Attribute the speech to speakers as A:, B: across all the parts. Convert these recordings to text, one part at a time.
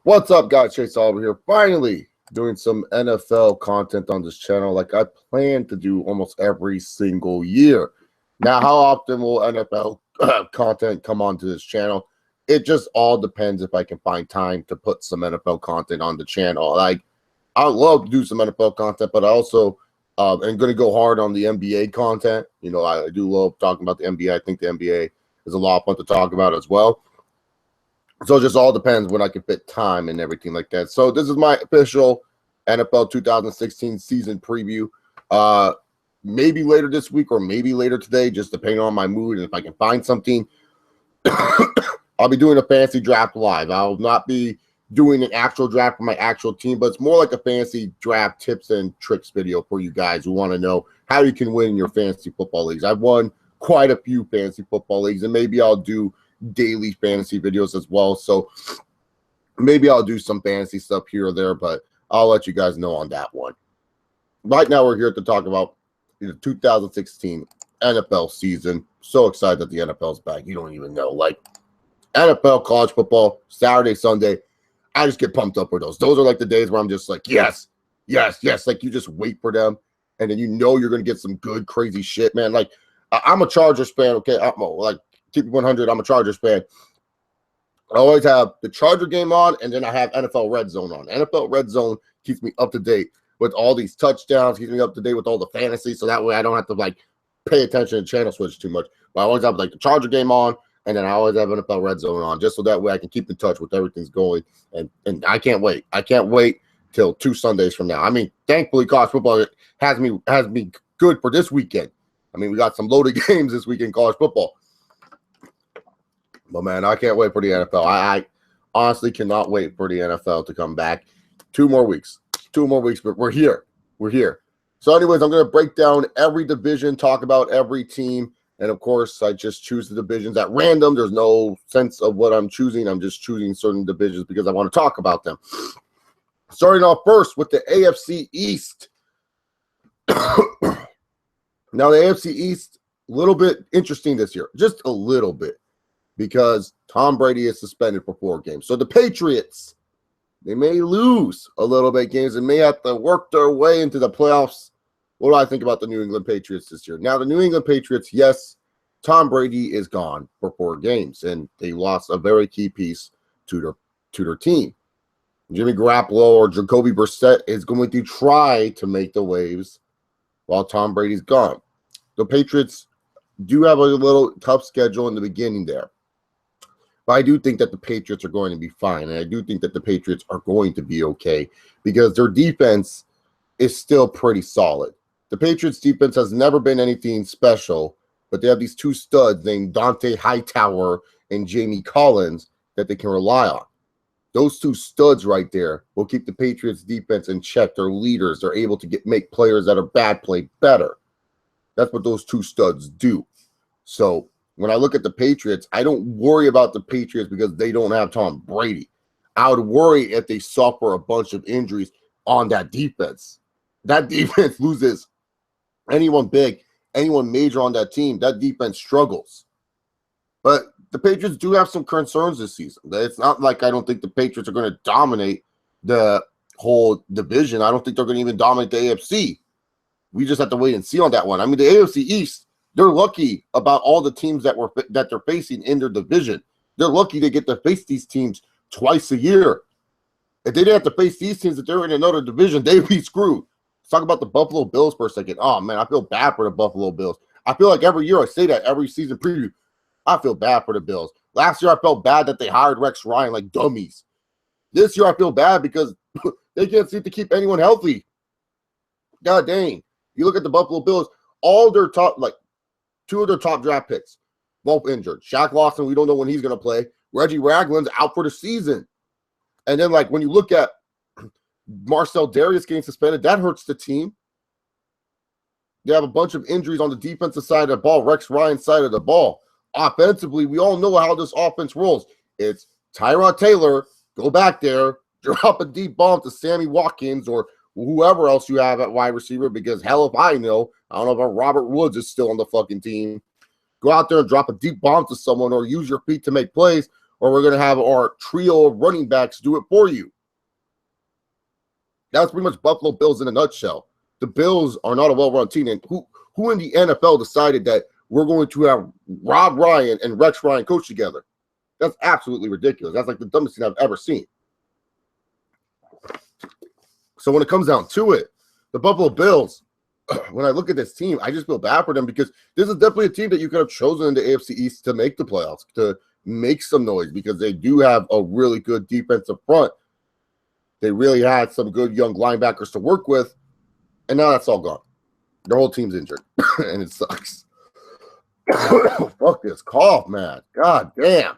A: What's up, guys? Chase Oliver here. Finally doing some NFL content on this channel like I plan to do almost every single year. Now, how often will NFL content come onto this channel? It just all depends if I can find time to put some NFL content on the channel. Like, I love to do some NFL content, but I also am going to go hard on the NBA content. You know, I do love talking about the NBA. I think the NBA is a lot of fun to talk about as well. So it just all depends when I can fit time and everything like that. So this is my official NFL 2016 season preview. Maybe later this week or maybe later today, just depending on my mood. And if I can find something, I'll be doing a fantasy draft live. I'll not be doing an actual draft for my actual team, but it's more like a fantasy draft tips and tricks video for you guys who want to know how you can win in your fantasy football leagues. I've won quite a few fantasy football leagues, and maybe I'll do daily fantasy videos as well. So maybe I'll do some fantasy stuff here or there, but I'll let you guys know on that one. Right now, we're here to talk about the 2016 NFL season. So excited that the NFL's back. You don't even know. Like, NFL, college football, Saturday, Sunday, I just get pumped up for those. Those are like the days where I'm just like, yes, yes, yes. Like, you just wait for them, and then you know you're going to get some good, crazy shit, man. Like, I'm a Chargers fan, okay? I'm like, keep it 100. I'm a Chargers fan. I always have the Charger game on, and then I have NFL Red Zone on. NFL Red Zone keeps me up to date with all these touchdowns, keeps me up to date with all the fantasy, so that way I don't have to, like, pay attention and channel switch too much. But I always have, like, the Charger game on, and then I always have NFL Red Zone on, just so that way I can keep in touch with everything's going. And I can't wait. I can't wait till 2 Sundays from now. I mean, thankfully, college football has me good for this weekend. I mean, we got some loaded games this weekend in college football. But, man, I can't wait for the NFL. I honestly cannot wait for the NFL to come back. 2 more weeks. 2 more weeks, but we're here. We're here. So, anyways, I'm going to break down every division, talk about every team. And, of course, I just choose the divisions at random. There's no sense of what I'm choosing. I'm just choosing certain divisions because I want to talk about them. Starting off first with the AFC East. Now, the AFC East, a little bit interesting this year. Just a little bit. Because Tom Brady is suspended for 4 games. So the Patriots, they may lose a little bit games and may have to work their way into the playoffs. What do I think about the New England Patriots this year? Now, the New England Patriots, yes, Tom Brady is gone for 4 games, and they lost a very key piece to their team. Jimmy Garoppolo or Jacoby Brissett is going to try to make the waves while Tom Brady's gone. The Patriots do have a little tough schedule in the beginning there. But I do think that the Patriots are going to be fine, and I do think that the Patriots are going to be okay because their defense is still pretty solid. The Patriots' defense has never been anything special, but they have these 2 studs named Dante Hightower and Jamie Collins that they can rely on. Those 2 studs right there will keep the Patriots' defense in check. They're leaders. They're able to make players that are bad play better. That's what those 2 studs do. So when I look at the Patriots, I don't worry about the Patriots because they don't have Tom Brady. I would worry if they suffer a bunch of injuries on that defense. That defense loses anyone big, anyone major on that team. That defense struggles. But the Patriots do have some concerns this season. It's not like I don't think the Patriots are going to dominate the whole division. I don't think they're going to even dominate the AFC. We just have to wait and see on that one. I mean, the AFC East, they're lucky about all the teams that they're facing in their division. They're lucky they get to face these teams twice a year. If they didn't have to face these teams, if they're in another division, they'd be screwed. Let's talk about the Buffalo Bills for a second. Oh, man, I feel bad for the Buffalo Bills. I feel like every year I say that every season preview. I feel bad for the Bills. Last year I felt bad that they hired Rex Ryan like dummies. This year I feel bad because they can't seem to keep anyone healthy. God dang. You look at the Buffalo Bills, all their top, like 2 of their top draft picks, both injured. Shaq Lawson, we don't know when he's going to play. Reggie Ragland's out for the season. And then, like, when you look at Marcel Darius getting suspended, that hurts the team. They have a bunch of injuries on the defensive side of the ball, Rex Ryan's side of the ball. Offensively, we all know how this offense rolls. It's Tyrod Taylor, go back there, drop a deep bomb to Sammy Watkins or whoever else you have at wide receiver, because hell if I know. I don't know if Robert Woods is still on the fucking team. Go out there and drop a deep bomb to someone or use your feet to make plays, or we're going to have our trio of running backs do it for you. That's pretty much Buffalo Bills in a nutshell. The Bills are not a well-run team. And who in the NFL decided that we're going to have Rob Ryan and Rex Ryan coach together? That's absolutely ridiculous. That's like the dumbest thing I've ever seen. So when it comes down to it, the Buffalo Bills, when I look at this team, I just feel bad for them because this is definitely a team that you could have chosen in the AFC East to make the playoffs, to make some noise, because they do have a really good defensive front. They really had some good young linebackers to work with, and now that's all gone. Their whole team's injured, and it sucks. Fuck this cough, man. God damn.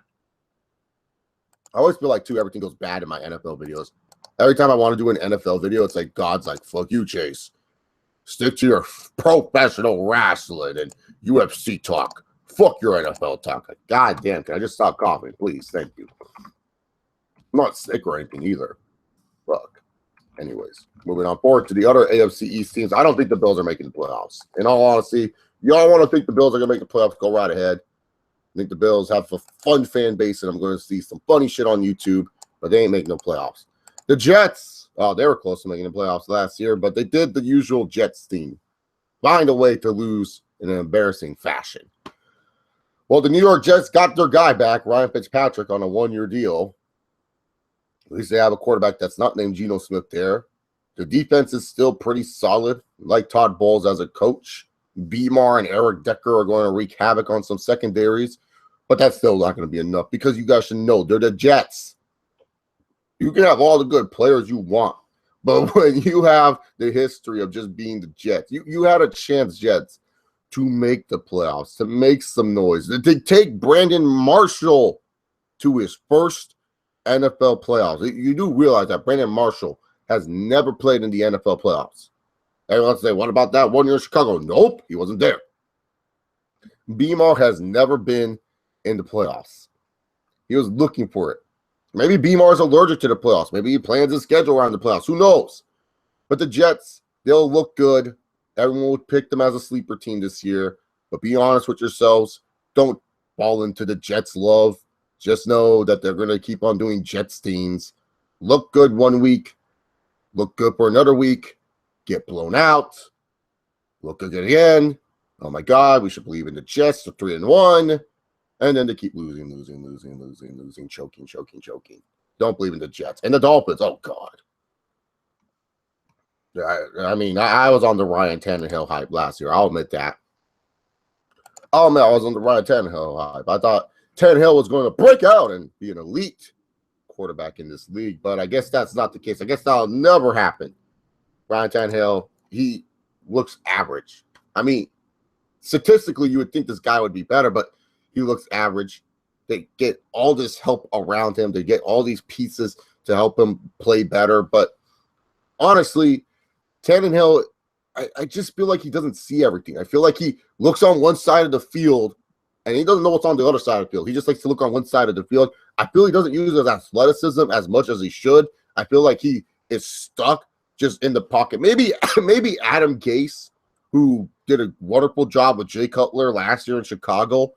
A: I always feel like, too, everything goes bad in my NFL videos. Every time I want to do an NFL video, it's like God's like, fuck you, Chase. Stick to your professional wrestling and UFC talk. Fuck your NFL talk. Like, God damn, can I just stop coughing, please? Thank you. I'm not sick or anything either. Fuck. Anyways, moving on forward to the other AFC East teams. I don't think the Bills are making the playoffs. In all honesty, y'all want to think the Bills are going to make the playoffs, go right ahead. I think the Bills have a fun fan base, and I'm going to see some funny shit on YouTube, but they ain't making no playoffs. The Jets, they were close to making the playoffs last year, but they did the usual Jets thing. Find a way to lose in an embarrassing fashion. Well, the New York Jets got their guy back, Ryan Fitzpatrick, on a one-year deal. At least they have a quarterback that's not named Geno Smith there. The defense is still pretty solid, like Todd Bowles as a coach. Beamar and Eric Decker are going to wreak havoc on some secondaries, but that's still not going to be enough because you guys should know they're the Jets. You can have all the good players you want, but when you have the history of just being the Jets, you had a chance, Jets, to make the playoffs, to make some noise, to take Brandon Marshall to his first NFL playoffs. You do realize that Brandon Marshall has never played in the NFL playoffs. Everyone say, what about that 1 year in Chicago? Nope, he wasn't there. Beamar has never been in the playoffs. He was looking for it. Maybe Beamar is allergic to the playoffs. Maybe he plans his schedule around the playoffs. Who knows? But the Jets, they'll look good. Everyone would pick them as a sleeper team this year. But be honest with yourselves. Don't fall into the Jets' love. Just know that they're going to keep on doing Jets things. Look good 1 week. Look good for another week. Get blown out. Look good again. Oh, my God. We should believe in the Jets. They're 3-1. And then they keep losing, choking. Don't believe in the Jets. And the Dolphins, oh, God. I mean, I was on the Ryan Tannehill hype last year. I'll admit that. I'll admit I was on the Ryan Tannehill hype. I thought Tannehill was going to break out and be an elite quarterback in this league, but I guess that's not the case. I guess that'll never happen. Ryan Tannehill, he looks average. I mean, statistically, you would think this guy would be better, but he looks average. They get all this help around him. They get all these pieces to help him play better. But honestly, Tannehill, I just feel like he doesn't see everything. I feel like he looks on one side of the field, and he doesn't know what's on the other side of the field. He just likes to look on one side of the field. I feel he doesn't use his athleticism as much as he should. I feel like he is stuck just in the pocket. Maybe Adam Gase, who did a wonderful job with Jay Cutler last year in Chicago,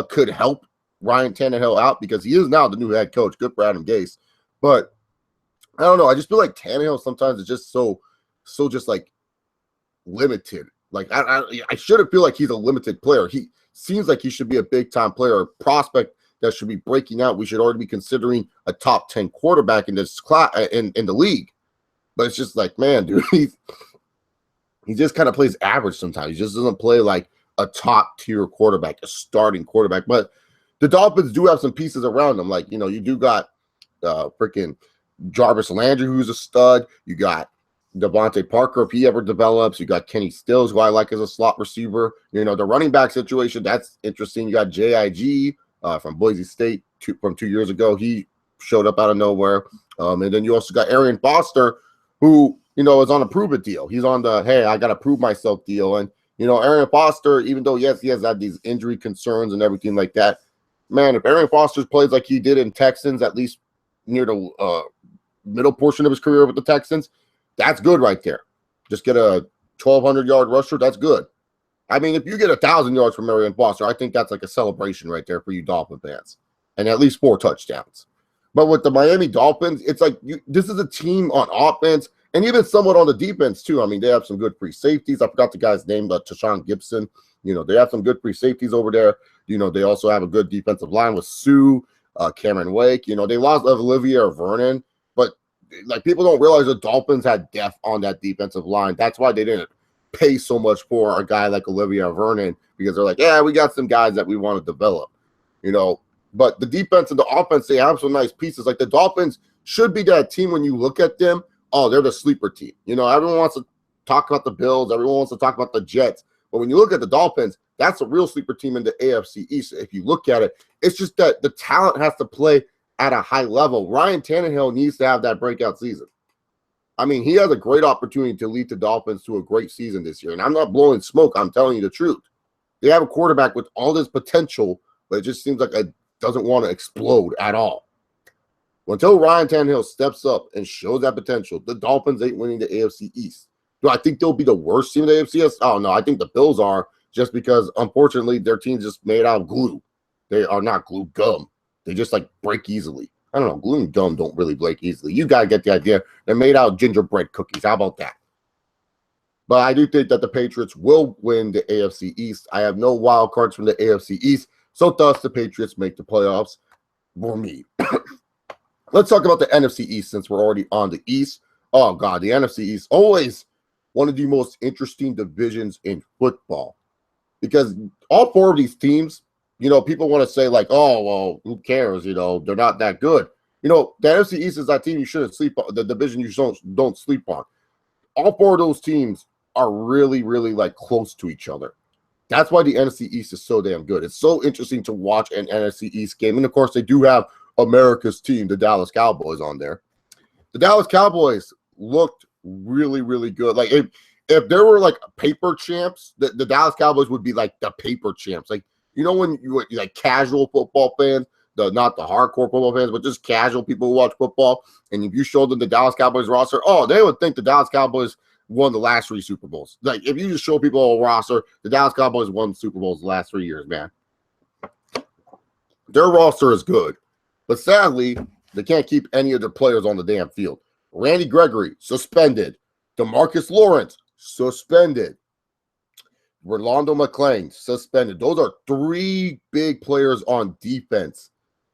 A: could help Ryan Tannehill out because he is now the new head coach. Good for Adam Gase. But I don't know. I just feel like Tannehill sometimes is just so just like limited. Like I shouldn't feel like he's a limited player. He seems like he should be a big-time player, a prospect that should be breaking out. We should already be considering a top 10 quarterback in this class in the league. But it's just like, man, dude, he just kind of plays average sometimes. He just doesn't play like a top-tier quarterback, a starting quarterback. But the Dolphins do have some pieces around them. Like, you do got freaking Jarvis Landry, who's a stud. You got Devontae Parker, if he ever develops. You got Kenny Stills, who I like as a slot receiver. The running back situation, that's interesting. You got J.I.G. From Boise State from 2 years ago. He showed up out of nowhere. And then you also got Arian Foster, who, is on a prove-it deal. He's on the, hey, I got to prove myself deal. And, Arian Foster, even though, yes, he has had these injury concerns and everything like that, man, if Arian Foster plays like he did in Texans, at least near the middle portion of his career with the Texans, that's good right there. Just get a 1,200-yard rusher, that's good. I mean, if you get 1,000 yards from Arian Foster, I think that's like a celebration right there for you Dolphin fans. and at least 4 touchdowns. But with the Miami Dolphins, it's like this is a team on offense and even somewhat on the defense too. I mean, they have some good free safeties. I forgot the guy's name, Tashawn Gibson. They have some good free safeties over there. They also have a good defensive line with Sue, Cameron Wake. They lost Olivier Vernon, but like people don't realize the Dolphins had depth on that defensive line. That's why they didn't pay so much for a guy like Olivier Vernon, because they're like, yeah, we got some guys that we want to develop. But the defense and the offense, they have some nice pieces. Like the Dolphins should be that team when you look at them, oh, they're the sleeper team. Everyone wants to talk about the Bills. Everyone wants to talk about the Jets. But when you look at the Dolphins, that's a real sleeper team in the AFC East. If you look at it, it's just that the talent has to play at a high level. Ryan Tannehill needs to have that breakout season. I mean, he has a great opportunity to lead the Dolphins to a great season this year. And I'm not blowing smoke. I'm telling you the truth. They have a quarterback with all this potential, but it just seems like it doesn't want to explode at all. Until Ryan Tannehill steps up and shows that potential, the Dolphins ain't winning the AFC East. Do I think they'll be the worst team in the AFC East? Oh, no, I think the Bills are, just because, unfortunately, their team's just made out of glue. They are not glue gum. They just, break easily. I don't know. Glue and gum don't really break easily. You got to get the idea. They're made out of gingerbread cookies. How about that? But I do think that the Patriots will win the AFC East. I have no wild cards from the AFC East, so thus the Patriots make the playoffs for me. Let's talk about the NFC East since we're already on the East. Oh, God, the NFC East, always one of the most interesting divisions in football. Because all 4 of these teams, people want to say oh, well, who cares? They're not that good. The NFC East is that team you shouldn't sleep on, the division you don't sleep on. All 4 of those teams are really, really close to each other. That's why the NFC East is so damn good. It's so interesting to watch an NFC East game. And of course, they do have America's team, the Dallas Cowboys, on there. The Dallas Cowboys looked really, really good. If there were paper champs, the Dallas Cowboys would be the paper champs. When you casual football fans, not the hardcore football fans, but just casual people who watch football, and if you showed them the Dallas Cowboys roster, oh, they would think the Dallas Cowboys won the last 3 Super Bowls. If you just show people a roster, the Dallas Cowboys won Super Bowls the last 3 years, man. Their roster is good, but sadly, they can't keep any of their players on the damn field. Randy Gregory, suspended. DeMarcus Lawrence, suspended. Rolando McClain, suspended. Those are 3 big players on defense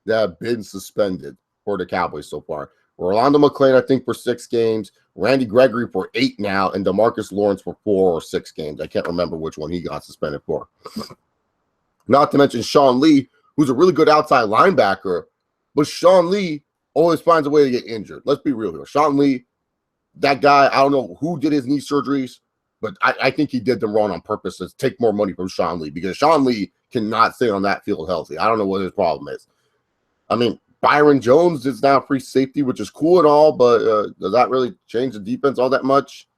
A: that have been suspended for the Cowboys so far. Rolando McClain, I think, for 6 games. Randy Gregory for 8 now, and DeMarcus Lawrence for 4 or 6 games. I can't remember which one he got suspended for. Not to mention Sean Lee, who's a really good outside linebacker, but Sean Lee always finds a way to get injured. Let's be real here. Sean Lee, that guy, I don't know who did his knee surgeries, but I think he did them wrong on purpose to take more money from Sean Lee, because Sean Lee cannot stay on that field healthy. I don't know what his problem is. I mean, Byron Jones is now free safety, which is cool and all, but does that really change the defense all that much?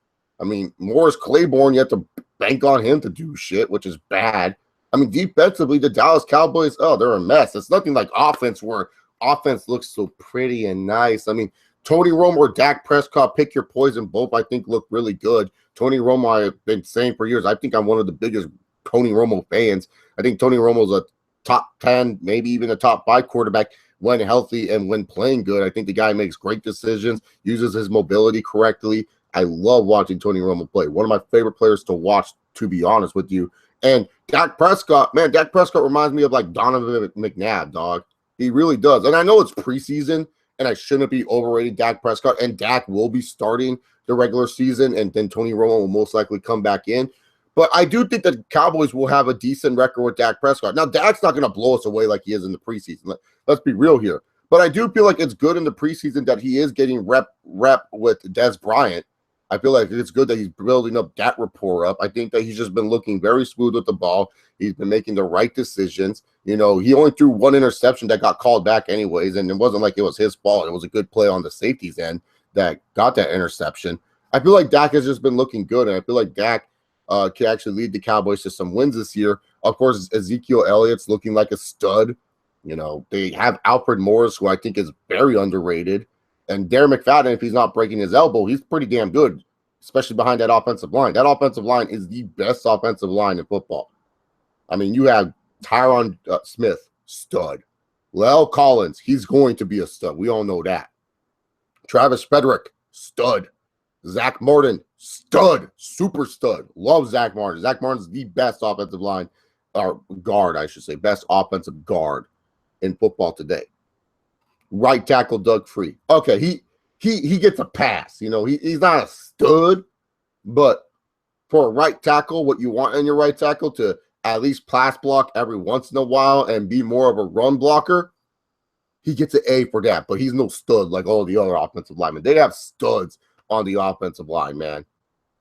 A: I mean, Morris Claiborne, you have to bank on him to do shit, which is bad. I mean, defensively, the Dallas Cowboys, oh, they're a mess. It's nothing like offense, where offense looks so pretty and nice. I mean, Tony Romo or Dak Prescott, pick your poison. Both, I think, look really good. Tony Romo, I've been saying for years, I think I'm one of the biggest Tony Romo fans. I think Tony Romo's a top 10, maybe even a top 5 quarterback when healthy and when playing good. I think the guy makes great decisions, uses his mobility correctly. I love watching Tony Romo play. One of my favorite players to watch, to be honest with you. And Dak Prescott, man, Dak Prescott reminds me of Donovan McNabb, dog. He really does. And I know it's preseason, and I shouldn't be overrating Dak Prescott, and Dak will be starting the regular season, and then Tony Romo will most likely come back in. But I do think that Cowboys will have a decent record with Dak Prescott. Now, Dak's not going to blow us away like he is in the preseason. Let's be real here. But I do feel like it's good in the preseason that he is getting rep with Dez Bryant. I feel like it's good that he's building up that rapport up. I think that he's just been looking very smooth with the ball. He's been making the right decisions. He only threw 1 interception that got called back anyways, and it wasn't like it was his fault. It was a good play on the safety's end that got that interception. I feel like Dak has just been looking good, and I feel like Dak can actually lead the Cowboys to some wins this year. Of course, Ezekiel Elliott's looking like a stud. They have Alfred Morris, who I think is very underrated. And Darren McFadden, if he's not breaking his elbow, he's pretty damn good, especially behind that offensive line. That offensive line is the best offensive line in football. I mean, you have Tyron Smith, stud. La'el Collins, he's going to be a stud. We all know that. Travis Frederick, stud. Zach Martin, stud. Super stud. Love Zach Martin. Zach Martin's the best offensive line, or guard, I should say. Best offensive guard in football today. Right tackle, Doug Free. Okay, he gets a pass. You know, he's not a stud, but for a right tackle, what you want in your right tackle to at least pass block every once in a while and be more of a run blocker, he gets an A for that. But he's no stud like all the other offensive linemen. They have studs on the offensive line, man.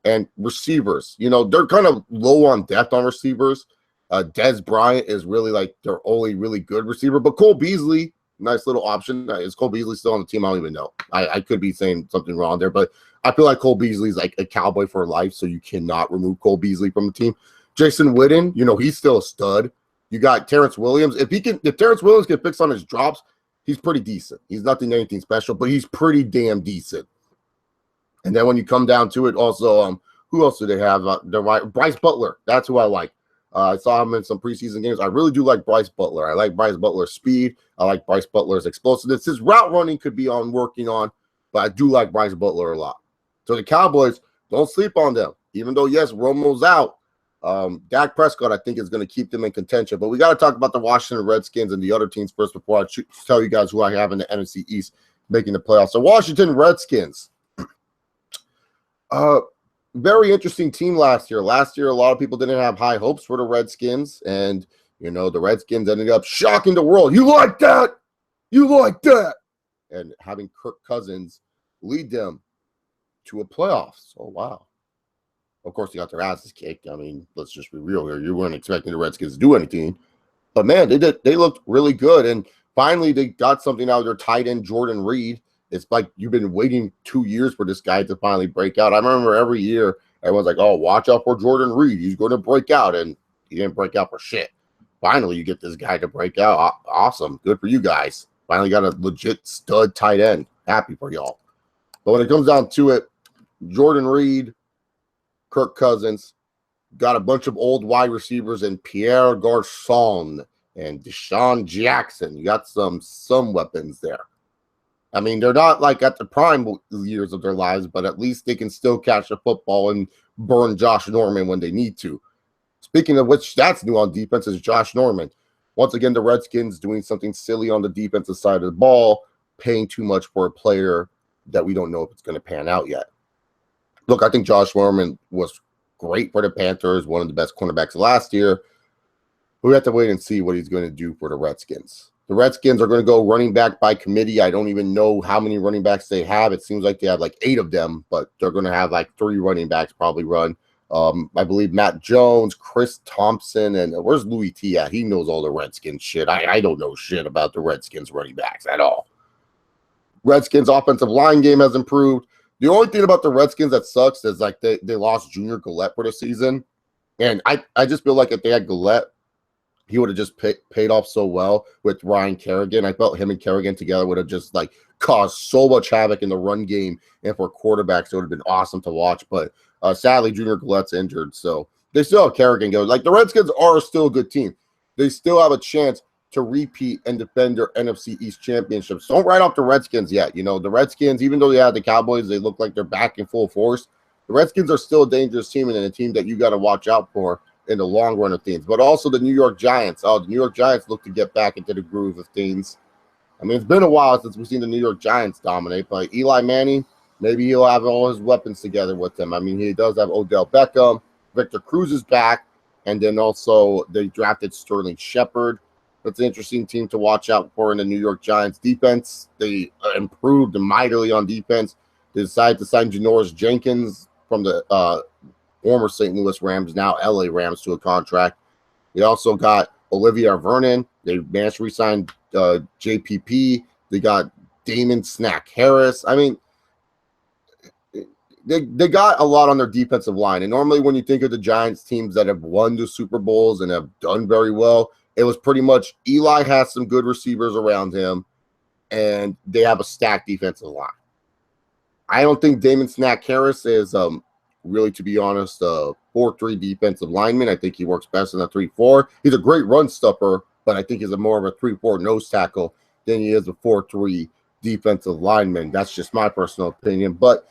A: And receivers, you know, they're kind of low on depth on receivers. Dez Bryant is really like their only really good receiver. But Cole Beasley, nice little option. Is Cole Beasley still on the team? I don't even know. I could be saying something wrong there, but I feel like Cole Beasley is like a Cowboy for life, so you cannot remove Cole Beasley from the team. Jason Witten, you know, he's still a stud. You got Terrence Williams. If Terrence Williams can fix on his drops, he's pretty decent. He's nothing anything special, but he's pretty damn decent. And then when you come down to it, also, who else do they have? Bryce Butler. That's who I like. I saw him in some preseason games. I really do like Bryce Butler. I like Bryce Butler's speed. I like Bryce Butler's explosiveness. His route running could be working on, but I do like Bryce Butler a lot. So the Cowboys, don't sleep on them. Even though, yes, Romo's out, Dak Prescott, I think, is going to keep them in contention. But we got to talk about the Washington Redskins and the other teams first before I tell you guys who I have in the NFC East making the playoffs. So Washington Redskins. Very interesting team last year. Last year, a lot of people didn't have high hopes for the Redskins. And, you know, the Redskins ended up shocking the world. You like that? You like that? And having Kirk Cousins lead them to a playoffs. Oh, wow. Of course, they got their asses kicked. I mean, let's just be real here. You weren't expecting the Redskins to do anything. But, man, they looked really good. And finally, they got something out of their tight end, Jordan Reed. It's like you've been waiting 2 years for this guy to finally break out. I remember every year, everyone's like, oh, watch out for Jordan Reed. He's going to break out. And he didn't break out for shit. Finally, you get this guy to break out. Awesome. Good for you guys. Finally got a legit stud tight end. Happy for y'all. But when it comes down to it, Jordan Reed, Kirk Cousins, got a bunch of old wide receivers in Pierre Garçon and Deshaun Jackson. You got some weapons there. I mean, they're not like at the prime years of their lives, but at least they can still catch a football and burn Josh Norman when they need to. Speaking of which, that's new on defense is Josh Norman. Once again, the Redskins doing something silly on the defensive side of the ball, paying too much for a player that we don't know if it's going to pan out yet. Look, I think Josh Norman was great for the Panthers, one of the best cornerbacks last year. We have to wait and see what he's going to do for the Redskins. The Redskins are going to go running back by committee. I don't even know how many running backs they have. It seems like they have like 8 of them, but they're going to have like 3 running backs probably run. I believe Matt Jones, Chris Thompson, and where's Louis T at? He knows all the Redskins shit. I don't know shit about the Redskins running backs at all. Redskins offensive line game has improved. The only thing about the Redskins that sucks is like they lost Junior Gillette for the season. And I just feel like if they had Gillette, he would have just paid off so well with Ryan Kerrigan. I felt him and Kerrigan together would have just like caused so much havoc in the run game. And for quarterbacks, it would have been awesome to watch. But sadly, Junior Gillette's injured. So they still have Kerrigan go. Like the Redskins are still a good team. They still have a chance to repeat and defend their NFC East championships. Don't write off the Redskins yet. You know, the Redskins, even though they have the Cowboys, they look like they're back in full force. The Redskins are still a dangerous team and a team that you got to watch out for in the long run of things. But also the New York Giants. The New York Giants look to get back into the groove of things. I mean, it's been a while since we've seen the New York Giants dominate, but Eli Manning, maybe he'll have all his weapons together with him. I mean, he does have Odell Beckham. Victor Cruz is back. And then also they drafted Sterling Shepard. That's an interesting team to watch out for in the New York Giants defense. They improved mightily on defense. They decided to sign Janoris Jenkins from the former St. Louis Rams, now LA Rams, to a contract. They also got Olivia Vernon. They managed to re-sign JPP. They got Damon Snack Harris. I mean, they got a lot on their defensive line. And normally when you think of the Giants teams that have won the Super Bowls and have done very well, it was pretty much Eli has some good receivers around him, and they have a stacked defensive line. I don't think Damon Snack Harris is really, to be honest, 4-3 defensive lineman. I think he works best in a 3-4. He's a great run stuffer, but I think he's more of a 3-4 nose tackle than he is a 4-3 defensive lineman. That's just my personal opinion. But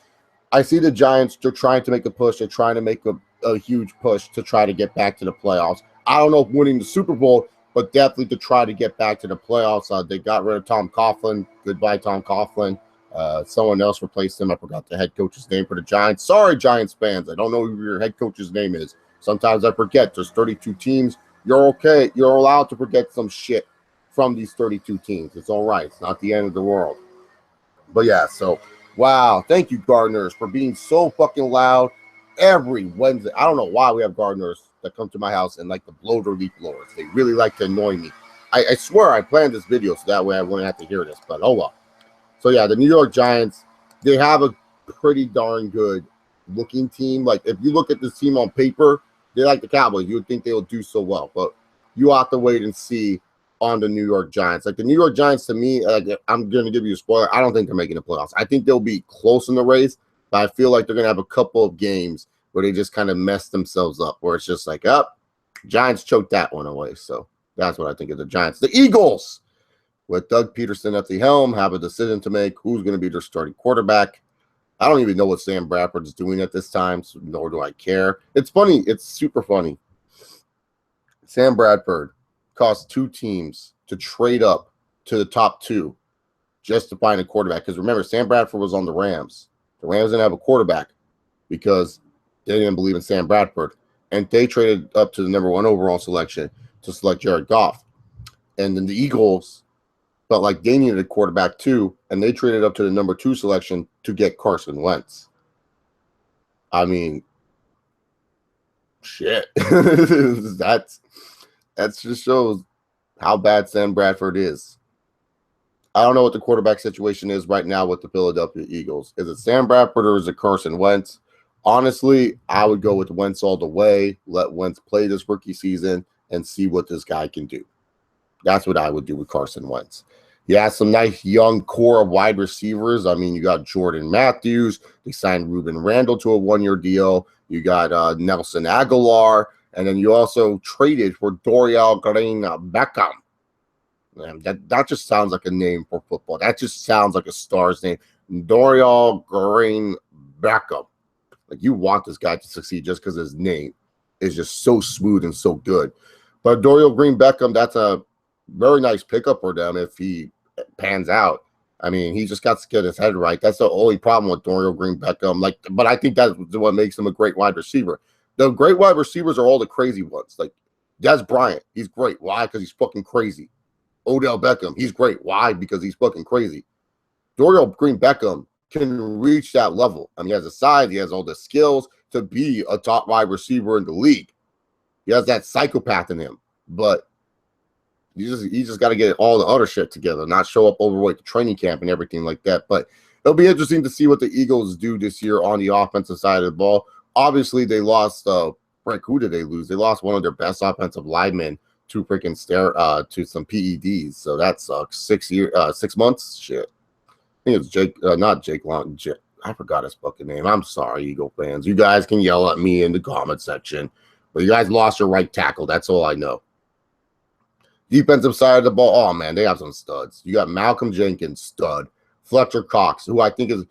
A: I see the Giants, they're trying to make a push. They're trying to make a huge push to try to get back to the playoffs. I don't know if winning the Super Bowl, but definitely to try to get back to the playoffs. They got rid of Tom Coughlin. Goodbye, Tom Coughlin. Someone else replaced him. I forgot the head coach's name for the Giants. Sorry, Giants fans. I don't know who your head coach's name is. Sometimes I forget. There's 32 teams. You're okay. You're allowed to forget some shit from these 32 teams. It's all right. It's not the end of the world. But yeah, so wow. Thank you, Gardeners, for being so fucking loud every Wednesday. I don't know why we have Gardeners that come to my house and like to blow their leaf blowers. They really like to annoy me. I swear I planned this video so that way I wouldn't have to hear this, but oh well. So yeah, the New York Giants, they have a pretty darn good looking team. Like if you look at this team on paper, they like the Cowboys. You would think they will do so well, but you have to wait and see on the New York Giants. Like the New York Giants, to me, I'm going to give you a spoiler. I don't think they're making the playoffs. I think they'll be close in the race, but I feel like they're going to have a couple of games where they just kind of mess themselves up, where it's just like, Giants choked that one away. So that's what I think of the Giants. The Eagles, with Doug Peterson at the helm, have a decision to make who's going to be their starting quarterback. I don't even know what Sam Bradford is doing at this time, so nor do I care. It's funny. It's super funny. Sam Bradford cost 2 teams to trade up to the top 2 just to find a quarterback. Because remember, Sam Bradford was on the Rams. The Rams didn't have a quarterback because they didn't believe in Sam Bradford. And they traded up to the number 1 overall selection to select Jared Goff. And then the Eagles felt like they needed a quarterback too, and they traded up to the number 2 selection to get Carson Wentz. I mean, shit. That just shows how bad Sam Bradford is. I don't know what the quarterback situation is right now with the Philadelphia Eagles. Is it Sam Bradford or is it Carson Wentz? Honestly, I would go with Wentz all the way. Let Wentz play this rookie season and see what this guy can do. That's what I would do with Carson Wentz. He has some nice young core of wide receivers. I mean, you got Jordan Matthews. They signed Ruben Randall to a 1-year deal. You got Nelson Aguilar. And then you also traded for Dorial Green Beckham. Man, that just sounds like a name for football. That just sounds like a star's name. Dorial Green Beckham. Like, you want this guy to succeed just because his name is just so smooth and so good. But Dorial Green Beckham, that's a very nice pickup for them if he pans out. I mean, he just got to get his head right. That's the only problem with Dorial Green Beckham. But I think that's what makes him a great wide receiver. The great wide receivers are all the crazy ones. Like Des Bryant, he's great. Why? Because he's fucking crazy. Odell Beckham, he's great. Why? Because he's fucking crazy. Dorial Green Beckham can reach that level. I mean, he has the size, he has all the skills to be a top wide receiver in the league. He has that psychopath in him, but you just got to get all the other shit together, not show up overweight to training camp and everything like that. But it'll be interesting to see what the Eagles do this year on the offensive side of the ball. Obviously, they lost. Frank, who did they lose? They lost one of their best offensive linemen to freaking to some PEDs. So that sucks. 6 months. Shit. I think it's Jake, not Jake Long. I forgot his fucking name. I'm sorry, Eagle fans. You guys can yell at me in the comment section, but you guys lost your right tackle. That's all I know. Defensive side of the ball. Oh man, they have some studs. You got Malcolm Jenkins, stud. Fletcher Cox, who I think is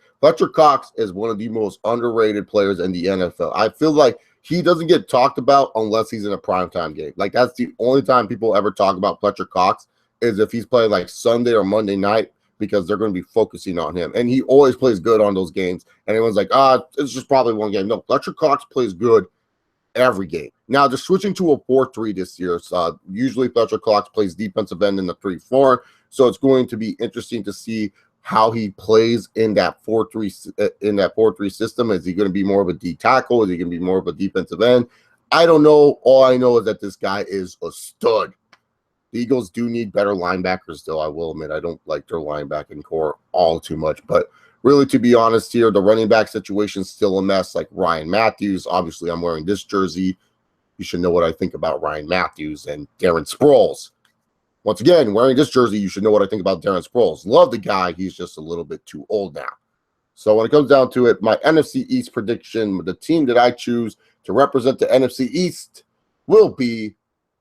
A: one of the most underrated players in the NFL. I feel like he doesn't get talked about unless he's in a primetime game. Like, that's the only time people ever talk about Fletcher Cox is if he's playing like Sunday or Monday night, because they're going to be focusing on him. And he always plays good on those games. And everyone's like, it's just probably one game. No, Fletcher Cox plays good every game. Now, they're switching to a 4-3 this year. So usually Fletcher Cox plays defensive end in the 3-4. So it's going to be interesting to see how he plays in that 4-3 system. Is he going to be more of a D tackle? Is he going to be more of a defensive end? I don't know. All I know is that this guy is a stud. The Eagles do need better linebackers, though. I will admit I don't like their linebacking core all too much. But really, to be honest here, the running back situation is still a mess. Like Ryan Matthews, obviously I'm wearing this jersey. You should know what I think about Ryan Matthews and Darren Sproles. Once again, wearing this jersey, you should know what I think about Darren Sproles. Love the guy. He's just a little bit too old now. So when it comes down to it, my NFC East prediction, the team that I choose to represent the NFC East will be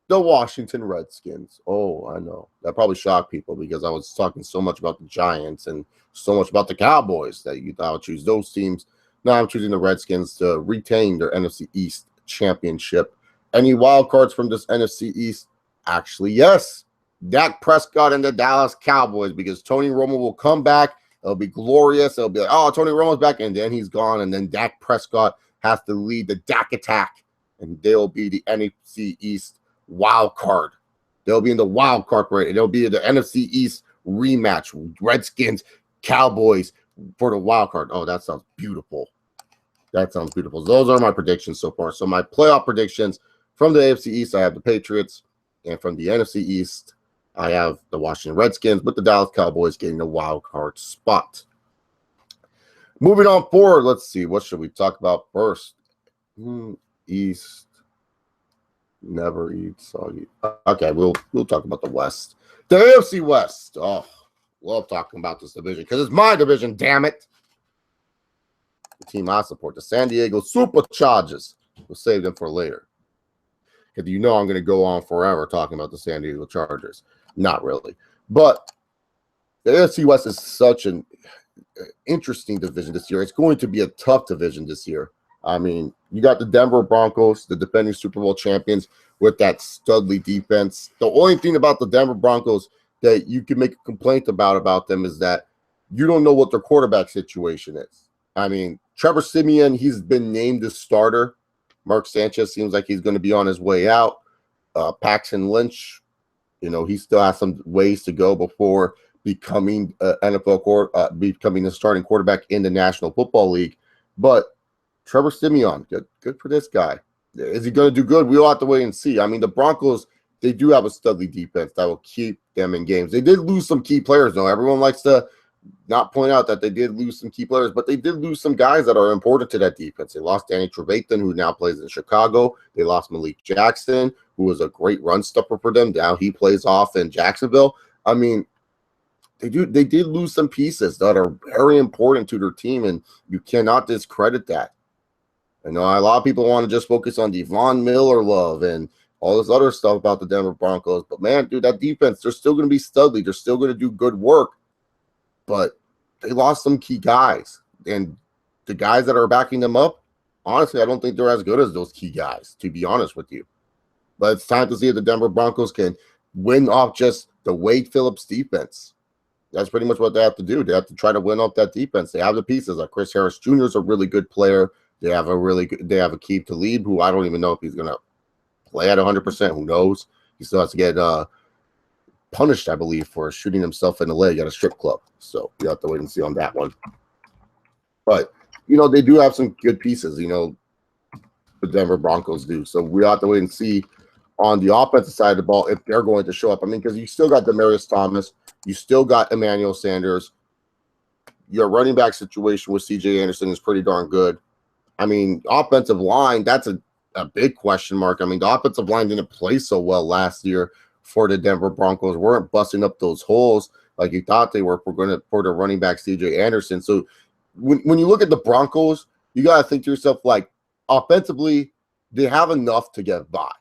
A: the Washington Redskins. Oh, I know. That probably shocked people because I was talking so much about the Giants and so much about the Cowboys that you thought I would choose those teams. Now I'm choosing the Redskins to retain their NFC East championship. Any wild cards from this NFC East? Actually, yes. Dak Prescott and the Dallas Cowboys, because Tony Romo will come back. It'll be glorious. It'll be like, oh, Tony Romo's back, and then he's gone, and then Dak Prescott has to lead the Dak attack, and they'll be the NFC East wild card. They'll be in the wild card parade. They'll be in the NFC East rematch. Redskins, Cowboys for the wild card. Oh, that sounds beautiful. That sounds beautiful. Those are my predictions so far. So my playoff predictions from the AFC East, I have the Patriots, and from the NFC East, I have the Washington Redskins, with the Dallas Cowboys getting the wild card spot. Moving on forward, let's see. What should we talk about first? East. Never eat soggy. Okay, we'll talk about the West. The AFC West. Oh, love talking about this division because it's my division, damn it. The team I support, the San Diego Superchargers. We'll save them for later. Because you know I'm going to go on forever talking about the San Diego Chargers. Not really. But the AFC West is such an interesting division this year. It's going to be a tough division this year. I mean, you got the Denver Broncos, the defending Super Bowl champions, with that studly defense. The only thing about the Denver Broncos that you can make a complaint about them is that you don't know what their quarterback situation is. I mean, Trevor Siemian, he's been named the starter. Mark Sanchez seems like he's going to be on his way out. Paxton Lynch, you know, he still has some ways to go before becoming becoming a starting quarterback in the National Football League. But Trevor Siemian, good for this guy. Is he going to do good? We'll have to wait and see. I mean, the Broncos, they do have a studly defense that will keep them in games. They did lose some key players, though. Everyone likes to not point out that they did lose some key players, but they did lose some guys that are important to that defense. They lost Danny Trevathan, who now plays in Chicago. They lost Malik Jackson, who was a great run stopper for them. Now he plays off in Jacksonville. I mean, they did lose some pieces that are very important to their team, and you cannot discredit that. I know a lot of people want to just focus on Devon Miller love and all this other stuff about the Denver Broncos, but man, dude, that defense, they're still going to be studly. They're still going to do good work, but they lost some key guys, and the guys that are backing them up, honestly, I don't think they're as good as those key guys, to be honest with you. But it's time to see if the Denver Broncos can win off just the Wade Phillips defense. That's pretty much what they have to do. They have to try to win off that defense. They have the pieces. Like Chris Harris Jr. is a really good player. They have Aqib Talib, who I don't even know if he's going to play at 100%. Who knows? He still has to get punished, I believe, for shooting himself in the leg at a strip club. So you have to wait and see on that one. But, you know, they do have some good pieces, you know, the Denver Broncos do. So we have to wait and see on the offensive side of the ball if they're going to show up. I mean, because you still got Demaryius Thomas. You still got Emmanuel Sanders. Your running back situation with C.J. Anderson is pretty darn good. I mean, offensive line, that's a big question mark. I mean, the offensive line didn't play so well last year for the Denver Broncos. Weren't busting up those holes like you thought they were for the running back C.J. Anderson. So when you look at the Broncos, you got to think to yourself, like, offensively, they have enough to get by.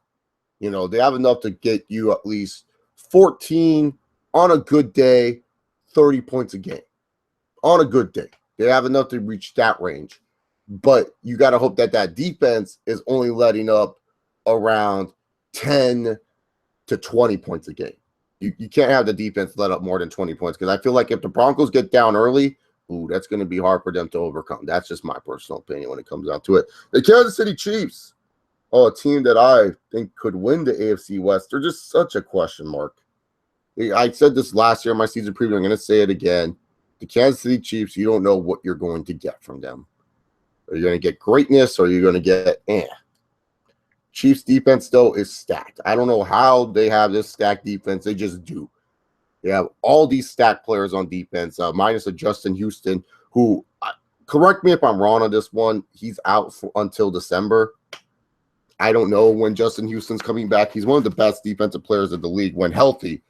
A: You know, they have enough to get you at least 14 on a good day, 30 points a game. On a good day. They have enough to reach that range. But you got to hope that that defense is only letting up around 10 to 20 points a game. You can't have the defense let up more than 20 points, because I feel like if the Broncos get down early, that's going to be hard for them to overcome. That's just my personal opinion when it comes down to it. The Kansas City Chiefs, a team that I think could win the AFC West. They're just such a question mark. I said this last year in my season preview. I'm going to say it again. The Kansas City Chiefs, you don't know what you're going to get from them. Are you going to get greatness, or are you going to get Chiefs defense, though, is stacked. I don't know how they have this stacked defense. They just do. They have all these stacked players on defense, minus a Justin Houston, who, correct me if I'm wrong on this one, he's out until December. I don't know when Justin Houston's coming back. He's one of the best defensive players in the league when healthy.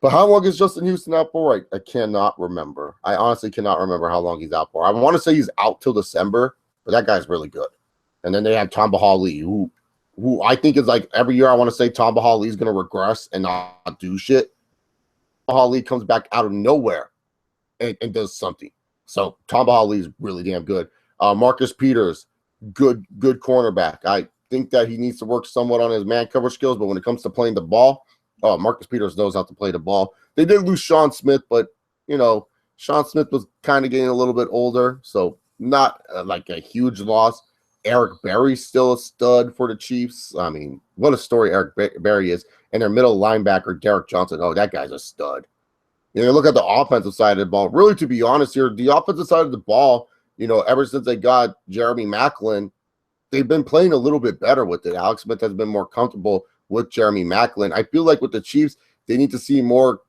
A: But how long is Justin Houston out for? I cannot remember. I honestly cannot remember how long he's out for. I want to say he's out till December, but that guy's really good. And then they have Tamba Hali, who who I think is like every year I want to say Tom Bahali is going to regress and not do shit. Bahali comes back out of nowhere and does something. So Tom Bahali is really damn good. Marcus Peters, good cornerback. I think that he needs to work somewhat on his man cover skills, but when it comes to playing the ball, Marcus Peters knows how to play the ball. They did lose Sean Smith, but Sean Smith was kind of getting a little bit older, so not like a huge loss. Eric Berry's still a stud for the Chiefs. I mean, what a story Eric Berry is. And their middle linebacker, Derek Johnson. Oh, that guy's a stud. Look at the offensive side of the ball. Really, to be honest here, the offensive side of the ball, ever since they got Jeremy Maclin, they've been playing a little bit better with it. Alex Smith has been more comfortable with Jeremy Maclin. I feel like with the Chiefs, they need to see more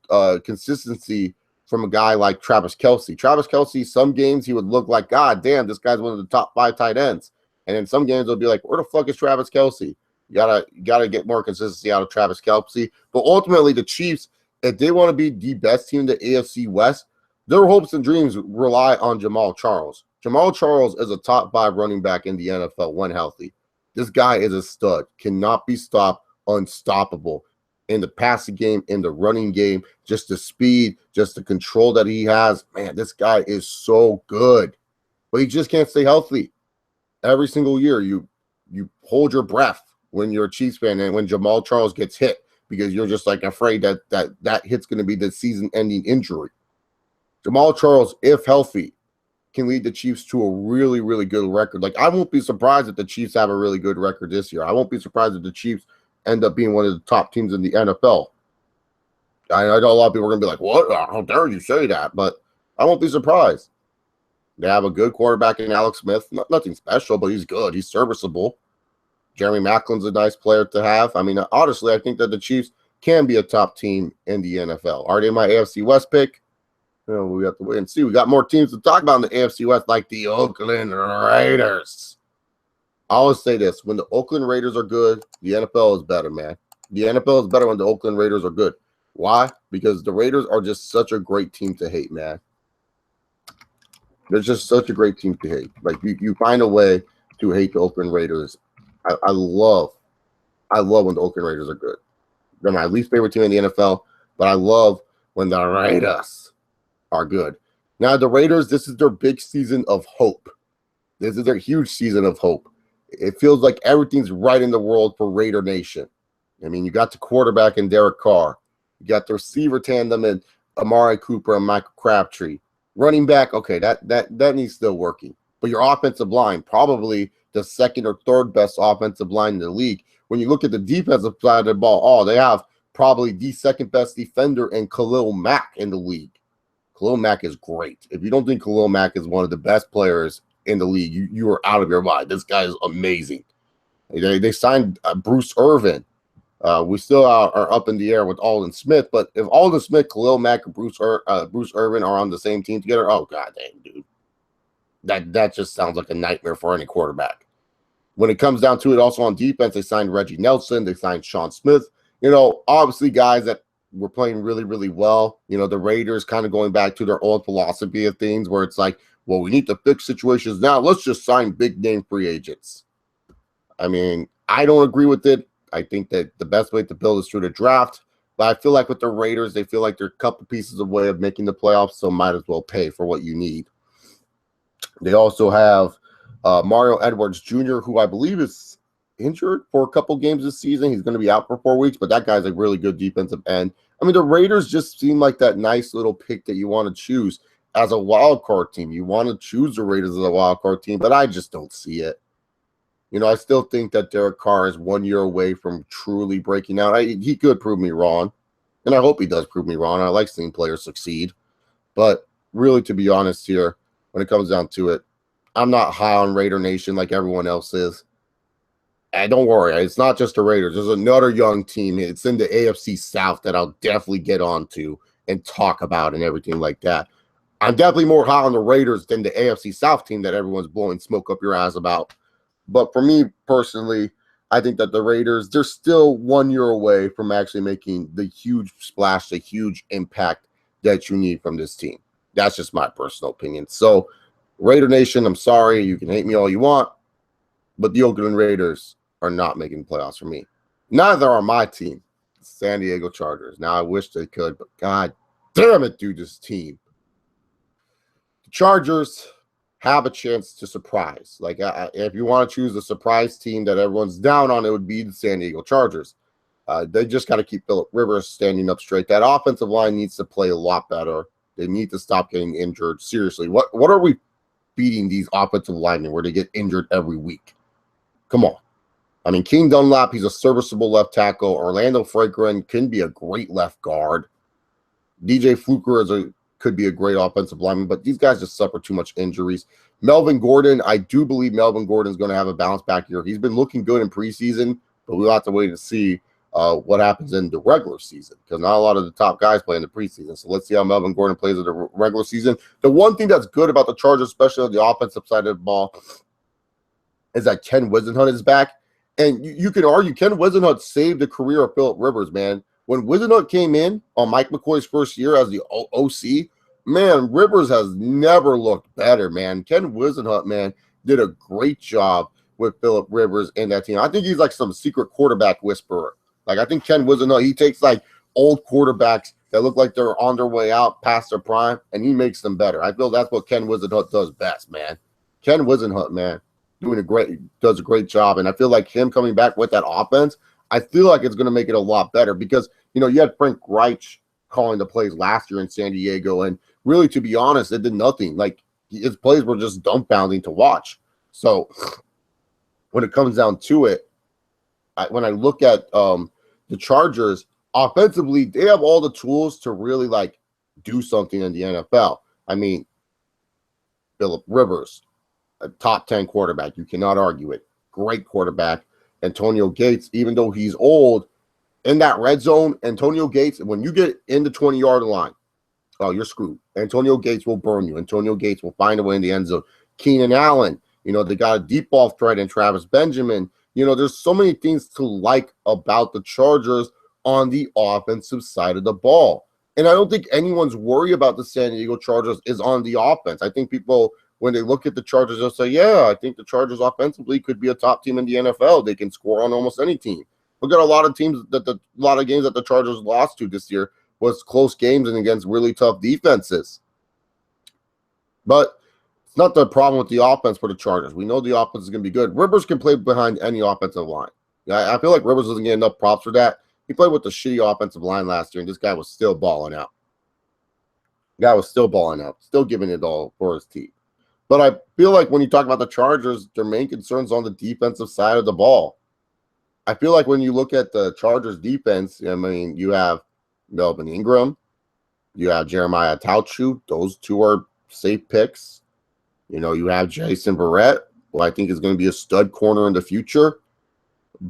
A: consistency from a guy like Travis Kelce. Travis Kelce, some games he would look like, God damn, this guy's one of the top 5 tight ends. And in some games, they'll be like, where the fuck is Travis Kelce? You gotta get more consistency out of Travis Kelce. But ultimately, the Chiefs, if they want to be the best team in the AFC West, their hopes and dreams rely on Jamal Charles. Jamal Charles is a top 5 running back in the NFL when healthy. This guy is a stud, cannot be stopped, unstoppable in the passing game, in the running game, just the speed, just the control that he has. Man, this guy is so good, but he just can't stay healthy. Every single year, you hold your breath when you're a Chiefs fan and when Jamal Charles gets hit because you're just like afraid that hit's going to be the season-ending injury. Jamal Charles, if healthy, can lead the Chiefs to a really, really good record. Like, I won't be surprised if the Chiefs have a really good record this year. I won't be surprised if the Chiefs end up being one of the top teams in the NFL. I know a lot of people are going to be like, what? How dare you say that? But I won't be surprised. They have a good quarterback in Alex Smith. Nothing special, but he's good. He's serviceable. Jeremy Maclin's a nice player to have. I mean, honestly, I think that the Chiefs can be a top team in the NFL. Are they my AFC West pick? We have to wait and see. We got more teams to talk about in the AFC West, like the Oakland Raiders. I always say this. When the Oakland Raiders are good, the NFL is better, man. The NFL is better when the Oakland Raiders are good. Why? Because the Raiders are just such a great team to hate, man. They're just such a great team to hate. Like, you find a way to hate the Oakland Raiders. I love when the Oakland Raiders are good. They're my least favorite team in the NFL, but I love when the Raiders are good. Now, the Raiders, this is their big season of hope. This is their huge season of hope. It feels like everything's right in the world for Raider Nation. I mean, you got the quarterback in Derek Carr. You got the receiver tandem in Amari Cooper and Michael Crabtree. Running back, okay, that needs still working. But your offensive line, probably the second or third best offensive line in the league. When you look at the defensive side of the ball, they have probably the second best defender in Khalil Mack in the league. Khalil Mack is great. If you don't think Khalil Mack is one of the best players in the league, you are out of your mind. This guy is amazing. They signed Bruce Irvin. We still are up in the air with Aldon Smith, but if Aldon Smith, Khalil Mack, and Bruce Irvin are on the same team together, oh god dang, dude, that just sounds like a nightmare for any quarterback. When it comes down to it, also on defense, they signed Reggie Nelson, they signed Sean Smith. Obviously guys that were playing really, really well. The Raiders kind of going back to their old philosophy of things, where it's like, well, we need to fix situations now. Let's just sign big name free agents. I mean, I don't agree with it. I think that the best way to build is through the draft. But I feel like with the Raiders, they feel like they're a couple pieces away of making the playoffs, so might as well pay for what you need. They also have Mario Edwards Jr., who I believe is injured for a couple games this season. He's going to be out for 4 weeks, but that guy's a really good defensive end. I mean, the Raiders just seem like that nice little pick that you want to choose as a wild card team. You want to choose the Raiders as a wild card team, but I just don't see it. I still think that Derek Carr is 1 year away from truly breaking out. He could prove me wrong, and I hope he does prove me wrong. I like seeing players succeed. But really, to be honest here, when it comes down to it, I'm not high on Raider Nation like everyone else is. And don't worry, it's not just the Raiders. There's another young team. It's in the AFC South that I'll definitely get onto and talk about and everything like that. I'm definitely more high on the Raiders than the AFC South team that everyone's blowing smoke up your ass about. But for me personally, I think that the Raiders, they're still 1 year away from actually making the huge splash, the huge impact that you need from this team. That's just my personal opinion. So, Raider Nation, I'm sorry. You can hate me all you want. But the Oakland Raiders are not making the playoffs for me. Neither are my team, San Diego Chargers. Now, I wish they could, but God damn it, dude, this team. The Chargers have a chance to surprise. Like, if you want to choose a surprise team that everyone's down on, it would be the San Diego Chargers. They just got to keep Philip Rivers standing up straight. That offensive line needs to play a lot better. They need to stop getting injured. Seriously, what are we beating these offensive linemen where they get injured every week? Come on. I mean, King Dunlap, he's a serviceable left tackle. Orlando Franklin can be a great left guard. DJ Fluker could be a great offensive lineman, but these guys just suffer too much injuries. Melvin Gordon, I do believe Melvin Gordon is going to have a bounce back year. He's been looking good in preseason, but we'll have to wait and see what happens in the regular season, because not a lot of the top guys play in the preseason. So let's see how Melvin Gordon plays in the regular season. The one thing that's good about the Chargers, especially on the offensive side of the ball, is that Ken Whisenhunt is back. And you can argue Ken Whisenhunt saved the career of Philip Rivers, man. When Whisenhunt came in on Mike McCoy's first year as the OC, man, Rivers has never looked better, man. Ken Whisenhunt, man, did a great job with Philip Rivers and that team. I think he's like some secret quarterback whisperer. Like, I think Ken Whisenhunt, he takes like old quarterbacks that look like they're on their way out past their prime, and he makes them better. I feel that's what Ken Whisenhunt does best, man. Ken Whisenhunt, man, does a great job. And I feel like him coming back with that offense, I feel like it's going to make it a lot better because, you know, you had Frank Reich calling the plays last year in San Diego, and really, to be honest, it did nothing. Like, his plays were just dumbfounding to watch. So when it comes down to it, when I look at the Chargers, offensively, they have all the tools to really, like, do something in the NFL. I mean, Philip Rivers, a top 10 quarterback. You cannot argue it. Great quarterback. Antonio Gates, even though he's old, in that red zone, Antonio Gates, when you get in the 20-yard line, oh, you're screwed. Antonio Gates will burn you. Antonio Gates will find a way in the end zone. Keenan Allen, you know, they got a deep ball threat in Travis Benjamin. You know, there's so many things to like about the Chargers on the offensive side of the ball. And I don't think anyone's worry about the San Diego Chargers is on the offense. I think people, when they look at the Chargers, they'll say, yeah, I think the Chargers offensively could be a top team in the NFL. They can score on almost any team. Look at a lot of teams a lot of games that the Chargers lost to this year was close games and against really tough defenses. But it's not the problem with the offense for the Chargers. We know the offense is going to be good. Rivers can play behind any offensive line. I feel like Rivers doesn't get enough props for that. He played with the shitty offensive line last year, and this guy was still balling out. Still giving it all for his team. But I feel like when you talk about the Chargers, their main concern's on the defensive side of the ball. I feel like when you look at the Chargers defense, I mean, you have Melvin Ingram, you have Jeremiah Tauchu. Those two are safe picks. You know, you have Jason Verrett, who I think is going to be a stud corner in the future.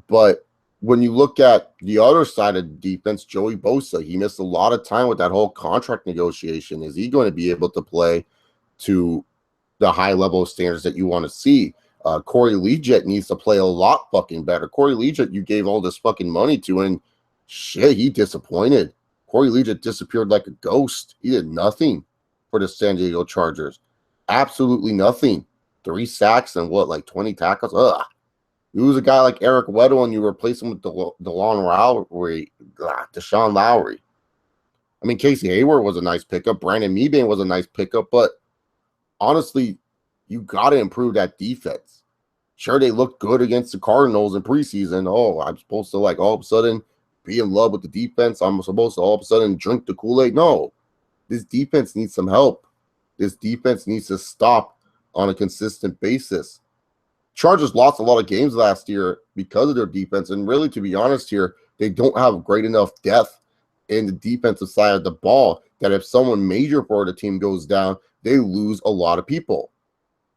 A: But when you look at the other side of the defense, Joey Bosa, he missed a lot of time with that whole contract negotiation. Is he going to be able to play to the high level of standards that you want to see? Corey Liuget needs to play a lot fucking better. Corey Liuget, you gave all this fucking money to, and shit, he disappointed. Corey Liuget disappeared like a ghost. He did nothing for the San Diego Chargers. Absolutely nothing. 3 sacks and what, like 20 tackles? Ugh. You lose a guy like Eric Weddle and you replace him with Deshaun Lowry. I mean, Casey Hayward was a nice pickup. Brandon Mebane was a nice pickup, but honestly, you got to improve that defense. Sure, they looked good against the Cardinals in preseason. Oh, I'm supposed to, like, all of a sudden be in love with the defense. I'm supposed to all of a sudden drink the Kool-Aid. No, this defense needs some help. This defense needs to stop on a consistent basis. Chargers lost a lot of games last year because of their defense. And really, to be honest here, they don't have great enough depth in the defensive side of the ball that if someone major for the team goes down, they lose a lot of people.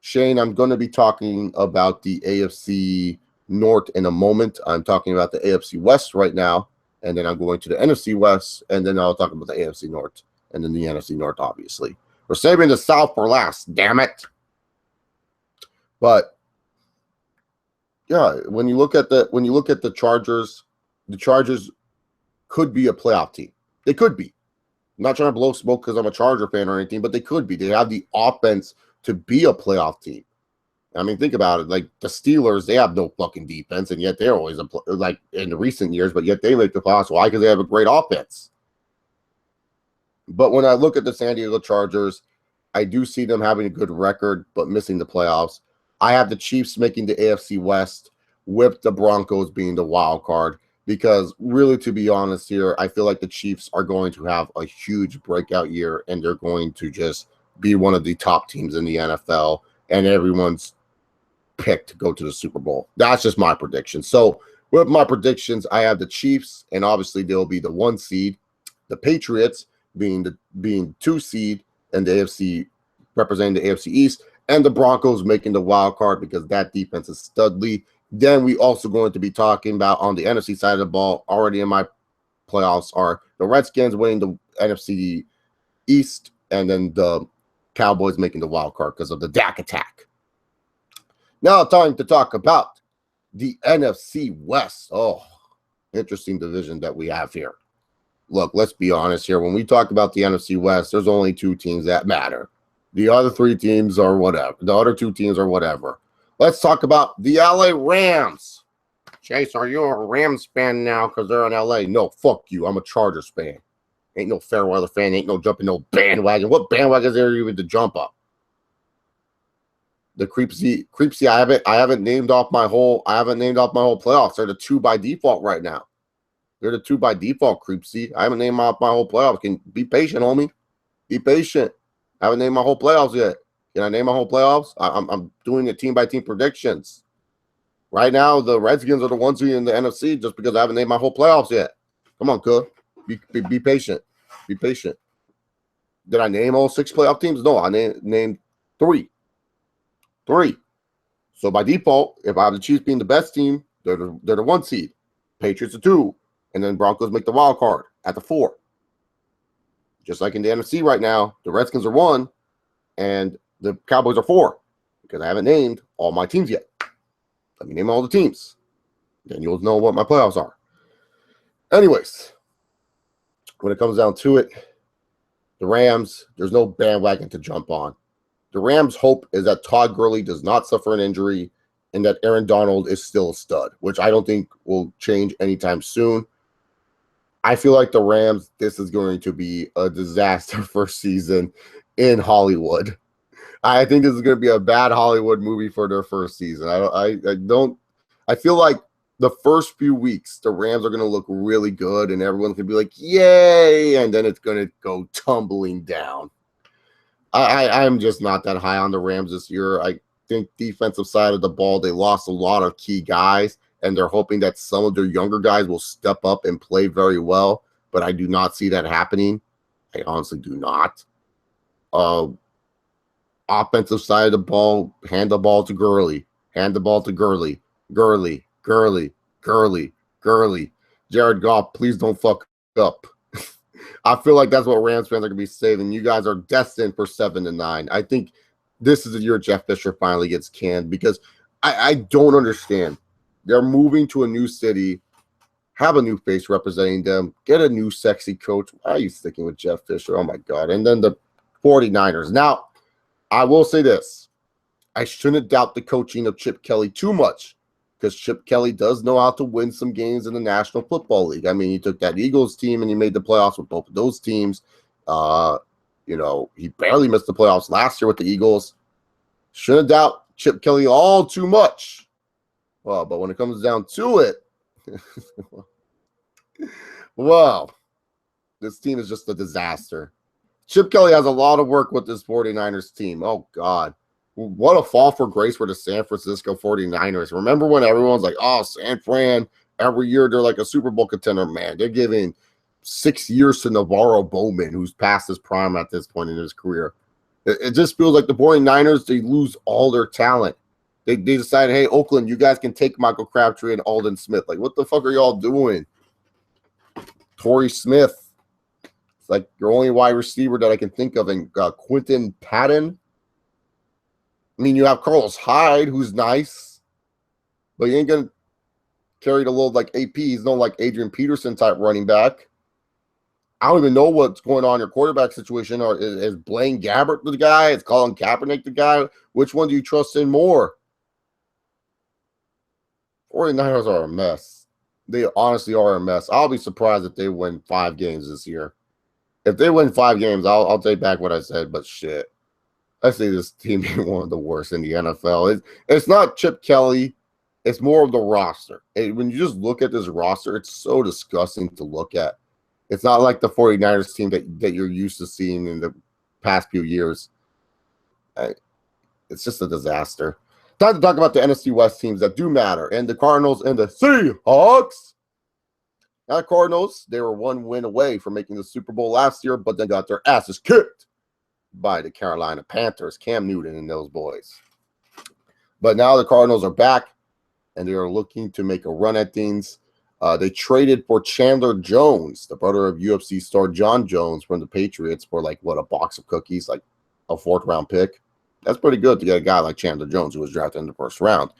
A: Shane, I'm going to be talking about the AFC North in a moment. I'm talking about the AFC West right now, and then I'm going to the NFC West, and then I'll talk about the AFC North, and then the NFC North, obviously. We're saving the South for last, damn it. But yeah, when you look at the Chargers could be a playoff team. They could be. I'm not trying to blow smoke because I'm a Charger fan or anything, but they could be. They have the offense to be a playoff team. I mean, think about it. Like the Steelers, they have no fucking defense, and yet they're always like in the recent years, but yet they make the playoffs. Why? Because they have a great offense. But when I look at the San Diego Chargers, I do see them having a good record, but missing the playoffs. I have the Chiefs making the AFC West, with the Broncos being the wild card. Because really, to be honest here, I feel like the Chiefs are going to have a huge breakout year, and they're going to just be one of the top teams in the NFL, and everyone's picked to go to the Super Bowl. That's just my prediction. So with my predictions, I have the Chiefs, and obviously they'll be the 1 seed, the Patriots being 2 seed, and the AFC representing the AFC East, and the Broncos making the wild card because that defense is studly. Then we also going to be talking about on the NFC side of the ball, already in my playoffs, are the Redskins winning the NFC East, and then the Cowboys making the wild card because of the Dak attack. Now time to talk about the NFC West. Oh, interesting division that we have here. Look, let's be honest here. When we talk about the NFC West, there's only 2 teams that matter. The other 3 teams are whatever. The other 2 teams are whatever. Let's talk about the LA Rams. Chase, are you a Rams fan now because they're in LA? No, fuck you. I'm a Chargers fan. Ain't no fair weather fan. Ain't no jumping no bandwagon. What bandwagon is there even to jump up? The creepsy. I haven't named off my whole playoffs. They're the 2 by default right now. They're the 2 by default, creepsy. I haven't named off my whole playoffs. Can be patient, homie. Be patient. I haven't named my whole playoffs yet. Can I name my whole playoffs? I'm doing the team by team predictions. Right now, the Redskins are the 1 seed in the NFC just because I haven't named my whole playoffs yet. Come on, cuz. Be patient. Be patient. Did I name all 6 playoff teams? No, I named 3. 3. So by default, if I have the Chiefs being the best team, they're the 1 seed. Patriots are 2. And then Broncos make the wild card at the 4. Just like in the NFC right now, the Redskins are 1 and the Cowboys are 4 because I haven't named all my teams yet. Let me name all the teams. Then you'll know what my playoffs are. Anyways, when it comes down to it, the Rams, there's no bandwagon to jump on. The Rams' hope is that Todd Gurley does not suffer an injury and that Aaron Donald is still a stud, which I don't think will change anytime soon. I feel like the Rams, this is going to be a disaster first season in Hollywood. I think this is going to be a bad Hollywood movie for their first season. I feel like the first few weeks, the Rams are going to look really good and everyone's going to be like, yay, and then it's going to go tumbling down. I'm just not that high on the Rams this year. I think defensive side of the ball, they lost a lot of key guys, and they're hoping that some of their younger guys will step up and play very well, but I do not see that happening. I honestly do not. Offensive side of the ball, hand the ball to Gurley. Hand the ball to Gurley. Gurley. Jared Goff, please don't fuck up. I feel like that's what Rams fans are going to be saying, and you guys are destined for 7-9. I think this is the year Jeff Fisher finally gets canned because I don't understand. They're moving to a new city, have a new face representing them, get a new sexy coach. Why are you sticking with Jeff Fisher? Oh, my God. And then the 49ers. Now, I will say this. I shouldn't doubt the coaching of Chip Kelly too much because Chip Kelly does know how to win some games in the National Football League. I mean, he took that Eagles team and he made the playoffs with both of those teams. He barely missed the playoffs last year with the Eagles. Shouldn't doubt Chip Kelly all too much. Well, but when it comes down to it, well, this team is just a disaster. Chip Kelly has a lot of work with this 49ers team. Oh, God. What a fall for grace for the San Francisco 49ers. Remember when everyone's like, oh, San Fran, every year they're like a Super Bowl contender. Man, they're giving 6 years to Navarro Bowman, who's past his prime at this point in his career. It just feels like the 49ers, they lose all their talent. They decide, hey, Oakland, you guys can take Michael Crabtree and Aldon Smith. Like, what the fuck are y'all doing? Torrey Smith. It's like your only wide receiver that I can think of. And Quinton Patton. I mean, you have Carlos Hyde, who's nice. But you ain't going to carry the load like AP. He's no like Adrian Peterson type running back. I don't even know what's going on in your quarterback situation. Or is Blaine Gabbert the guy? Is Colin Kaepernick the guy? Which one do you trust in more? 49ers are a mess. They honestly are a mess. I'll be surprised if they win 5 games this year. If they win 5 games, I'll take back what I said, but shit. I see this team being one of the worst in the NFL. It's not Chip Kelly. It's more of the roster. When you just look at this roster, it's so disgusting to look at. It's not like the 49ers team that you're used to seeing in the past few years. It's just a disaster. Time to talk about the NFC West teams that do matter, and the Cardinals and the Seahawks. Now, the Cardinals, they were 1 win away from making the Super Bowl last year, but then got their asses kicked by the Carolina Panthers, Cam Newton and those boys. But now the Cardinals are back, and they are looking to make a run at things. They traded for Chandler Jones, the brother of UFC star John Jones, from the Patriots for a box of cookies, like a 4th-round pick. That's pretty good to get a guy like Chandler Jones, who was drafted in the 1st round.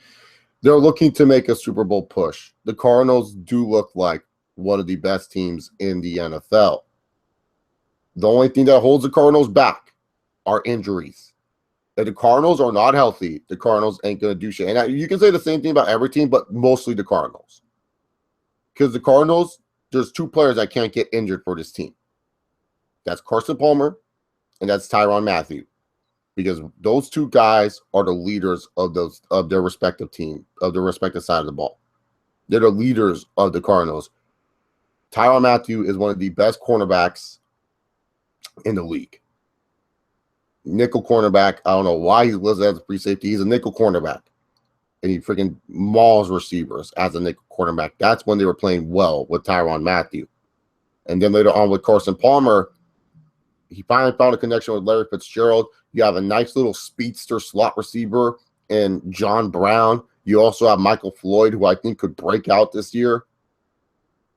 A: They're looking to make a Super Bowl push. The Cardinals do look like one of the best teams in the NFL. The only thing that holds the Cardinals back are injuries. If the Cardinals are not healthy, the Cardinals ain't going to do shit. And you can say the same thing about every team, but mostly the Cardinals. Because the Cardinals, there's 2 players that can't get injured for this team. That's Carson Palmer, and that's Tyrann Mathieu. Because those 2 guys are the leaders of their respective team, of their respective side of the ball. They're the leaders of the Cardinals. Tyrann Mathieu is one of the best cornerbacks in the league. Nickel cornerback. I don't know why he's listed as a free safety. He's a nickel cornerback. And he freaking mauls receivers as a nickel cornerback. That's when they were playing well with Tyrann Mathieu. And then later on with Carson Palmer, he finally found a connection with Larry Fitzgerald. You have a nice little speedster slot receiver in John Brown. You also have Michael Floyd, who I think could break out this year.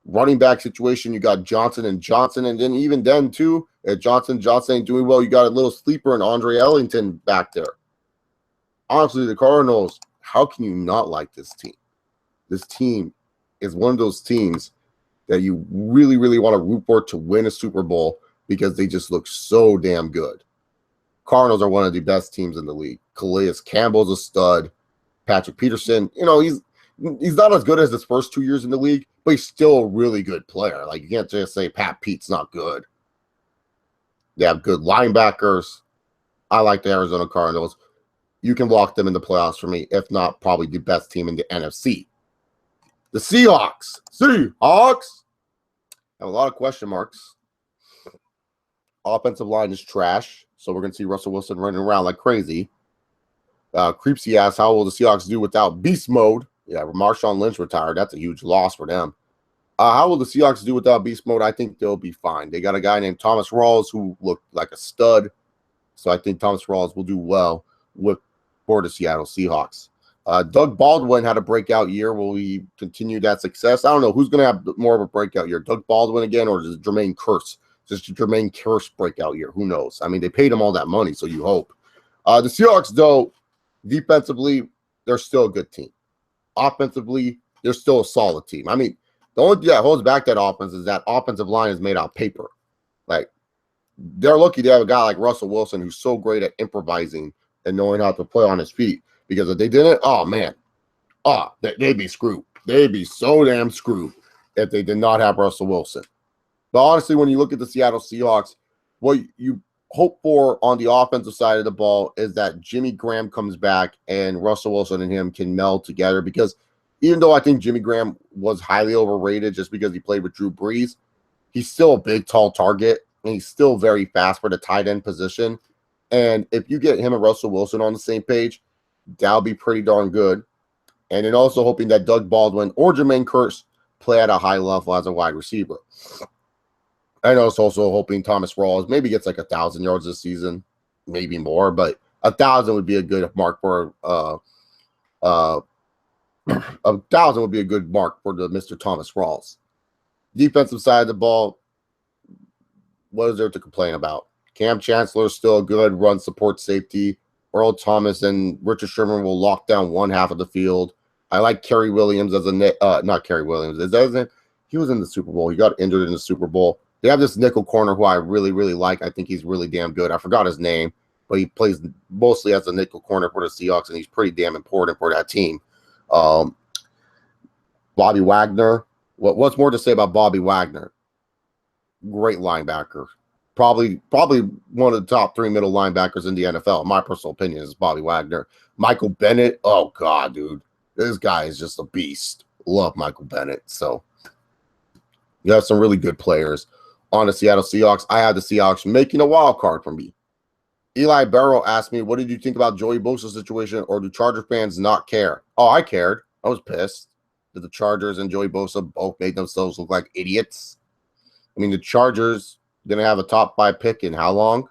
A: Running back situation, you got Johnson and Johnson. And then even then, too, if Johnson ain't doing well, you got a little sleeper in Andre Ellington back there. Honestly, the Cardinals, how can you not like this team? This team is one of those teams that you really, really want to root for to win a Super Bowl because they just look so damn good. Cardinals are one of the best teams in the league. Calais Campbell's a stud. Patrick Peterson, he's not as good as his first 2 years in the league, but he's still a really good player. Like, you can't just say Pat Pete's not good. They have good linebackers. I like the Arizona Cardinals. You can lock them in the playoffs for me, if not probably the best team in the NFC. The Seahawks have a lot of question marks. Offensive line is trash, so we're going to see Russell Wilson running around like crazy. Creepsy asks, how will the Seahawks do without beast mode? Yeah, Marshawn Lynch retired. That's a huge loss for them. How will the Seahawks do without beast mode? I think they'll be fine. They got a guy named Thomas Rawls who looked like a stud, so I think Thomas Rawls will do well for the Seattle Seahawks. Doug Baldwin had a breakout year. Will he continue that success? I don't know. Who's going to have more of a breakout year, Doug Baldwin again, or is it Jermaine Kearse? Just a Jermaine Kearse breakout year. Who knows? I mean, they paid him all that money, so you hope. The Seahawks, though, defensively, they're still a good team. Offensively, they're still a solid team. I mean, the only thing that holds back that offense is that offensive line is made out of paper. Like, they're lucky to have a guy like Russell Wilson who's so great at improvising and knowing how to play on his feet. Because if they didn't, oh, man. They'd be screwed. They'd be so damn screwed if they did not have Russell Wilson. But honestly, when you look at the Seattle Seahawks, what you hope for on the offensive side of the ball is that Jimmy Graham comes back and Russell Wilson and him can meld together. Because even though I think Jimmy Graham was highly overrated just because he played with Drew Brees, he's still a big, tall target, and he's still very fast for the tight end position. And if you get him and Russell Wilson on the same page, that'll be pretty darn good. And then also hoping that Doug Baldwin or Jermaine Kearse play at a high level as a wide receiver. I know it's also hoping Thomas Rawls maybe gets like 1,000 yards this season, maybe more, but 1,000 would be a good mark for 1,000 would be a good mark for the Mr. Thomas Rawls. Defensive side of the ball, what is there to complain about? Cam Chancellor is still a good run support safety. Earl Thomas and Richard Sherman will lock down one half of the field. I like Kerry Williams as not Kerry Williams. He was in the Super Bowl. He got injured in the Super Bowl. They have this nickel corner who I really, really like. I think he's really damn good. I forgot his name, but he plays mostly as a nickel corner for the Seahawks, and he's pretty damn important for that team. Bobby Wagner. What's more to say about Bobby Wagner? Great linebacker. Probably one of the top 3 middle linebackers in the NFL. My personal opinion is Bobby Wagner. Michael Bennett. Oh, God, dude. This guy is just a beast. Love Michael Bennett. So you have some really good players on the Seattle Seahawks. I had the Seahawks making a wild card for me. Eli Barrow asked me, what did you think about Joey Bosa's situation, or do Charger fans not care? Oh, I cared. I was pissed that the Chargers and Joey Bosa both made themselves look like idiots. I mean, the Chargers didn't have a top 5 pick in how long?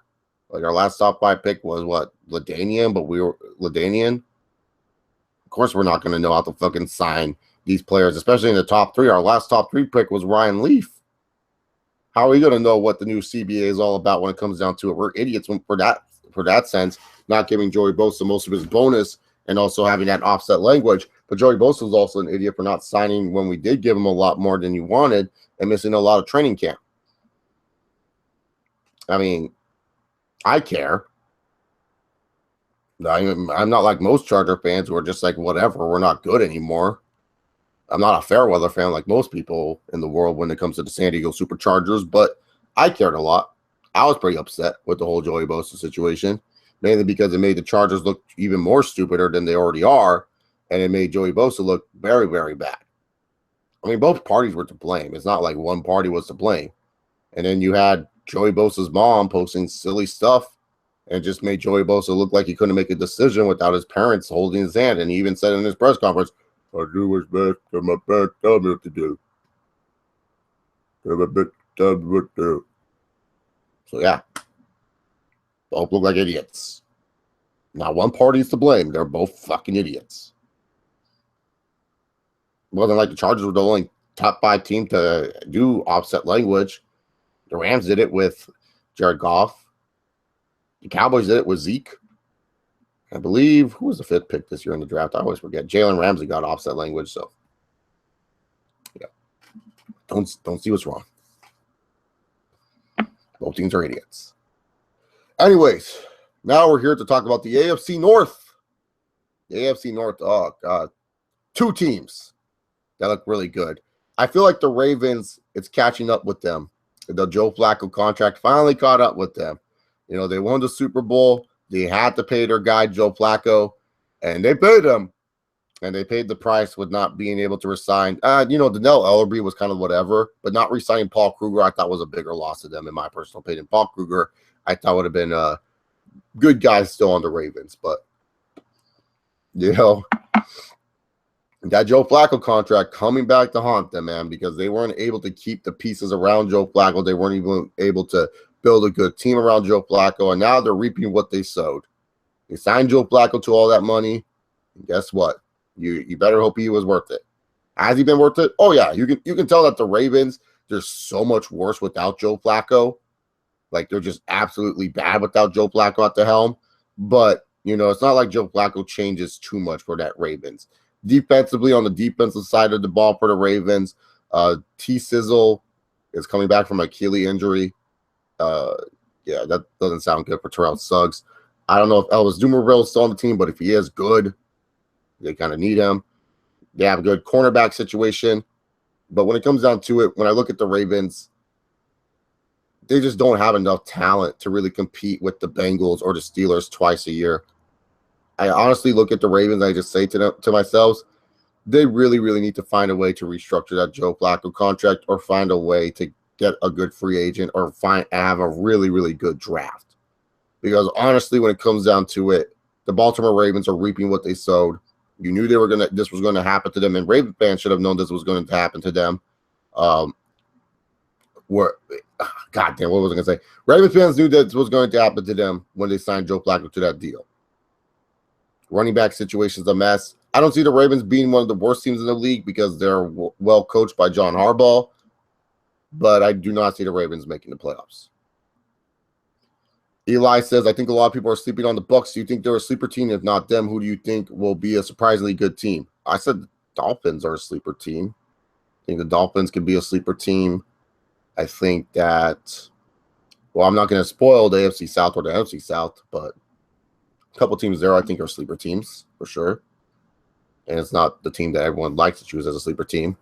A: Like, our last top 5 pick was what? LaDainian, but we were LaDainian. Of course, we're not going to know how to fucking sign these players, especially in the top 3. Our last top 3 pick was Ryan Leaf. How are we going to know what the new CBA is all about when it comes down to it? We're idiots for that sense, not giving Joey Bosa most of his bonus and also having that offset language. But Joey Bosa is also an idiot for not signing when we did give him a lot more than you wanted and missing a lot of training camp. I mean, I care. I'm not like most Charger fans who are just like, whatever, we're not good anymore. I'm not a Fairweather fan like most people in the world when it comes to the San Diego Superchargers, but I cared a lot. I was pretty upset with the whole Joey Bosa situation, mainly because it made the Chargers look even more stupider than they already are, and it made Joey Bosa look very, very bad. I mean, both parties were to blame. It's not like one party was to blame. And then you had Joey Bosa's mom posting silly stuff and just made Joey Bosa look like he couldn't make a decision without his parents holding his hand. And he even said in his press conference, I do what's best, and my parents tell me what to do. So, yeah. Both look like idiots. Not one party's to blame. They're both fucking idiots. It wasn't like the Chargers were the only top 5 team to do offset language. The Rams did it with Jared Goff. The Cowboys did it with Zeke. I believe, who was the 5th pick this year in the draft? I always forget. Jalen Ramsey got offset language, so yeah. Don't see what's wrong. Both teams are idiots. Anyways, now we're here to talk about the AFC North. The AFC North, oh God. 2 teams that look really good. I feel like the Ravens, it's catching up with them. The Joe Flacco contract finally caught up with them. You know, they won the Super Bowl. They had to pay their guy, Joe Flacco, and they paid him. And they paid the price with not being able to resign. Donnell Ellerbe was kind of whatever, but not resigning Paul Kruger, I thought was a bigger loss to them, in my personal opinion. Paul Kruger, I thought would have been a good guy still on the Ravens. But, that Joe Flacco contract coming back to haunt them, man, because they weren't able to keep the pieces around Joe Flacco. They weren't even able to build a good team around Joe Flacco, and now they're reaping what they sowed. They signed Joe Flacco to all that money, and guess what? You better hope he was worth it. Has he been worth it? Oh, yeah. You can tell that the Ravens, they're so much worse without Joe Flacco. Like, they're just absolutely bad without Joe Flacco at the helm. But, it's not like Joe Flacco changes too much for that Ravens. Defensively, on the defensive side of the ball for the Ravens, T-Sizzle is coming back from Achilles injury. Yeah, that doesn't sound good for Terrell Suggs. I don't know if Elvis Dumerville is still on the team, but if he is good, they kind of need him. They have a good cornerback situation. But when it comes down to it, when I look at the Ravens, they just don't have enough talent to really compete with the Bengals or the Steelers twice a year. I honestly look at the Ravens, I just say to myself, they really, really need to find a way to restructure that Joe Flacco contract or find a way to get a good free agent or have a really, really good draft. Because honestly, when it comes down to it, the Baltimore Ravens are reaping what they sowed. You knew this was going to happen to them, and Raven fans should have known this was going to happen to them. Goddamn, what was I going to say? Raven fans knew that this was going to happen to them when they signed Joe Flacco to that deal. Running back situation's a mess. I don't see the Ravens being one of the worst teams in the league because they're well coached by John Harbaugh, but I do not see the Ravens making the playoffs. Eli says, I think a lot of people are sleeping on the Bucs. Do you think they're a sleeper team? If not them, who do you think will be a surprisingly good team? I said the Dolphins are a sleeper team. I think the Dolphins could be a sleeper team. I think that, I'm not going to spoil the AFC South or the NFC South, but a couple teams there I think are sleeper teams for sure. and it's not the team that everyone likes to choose as a sleeper team.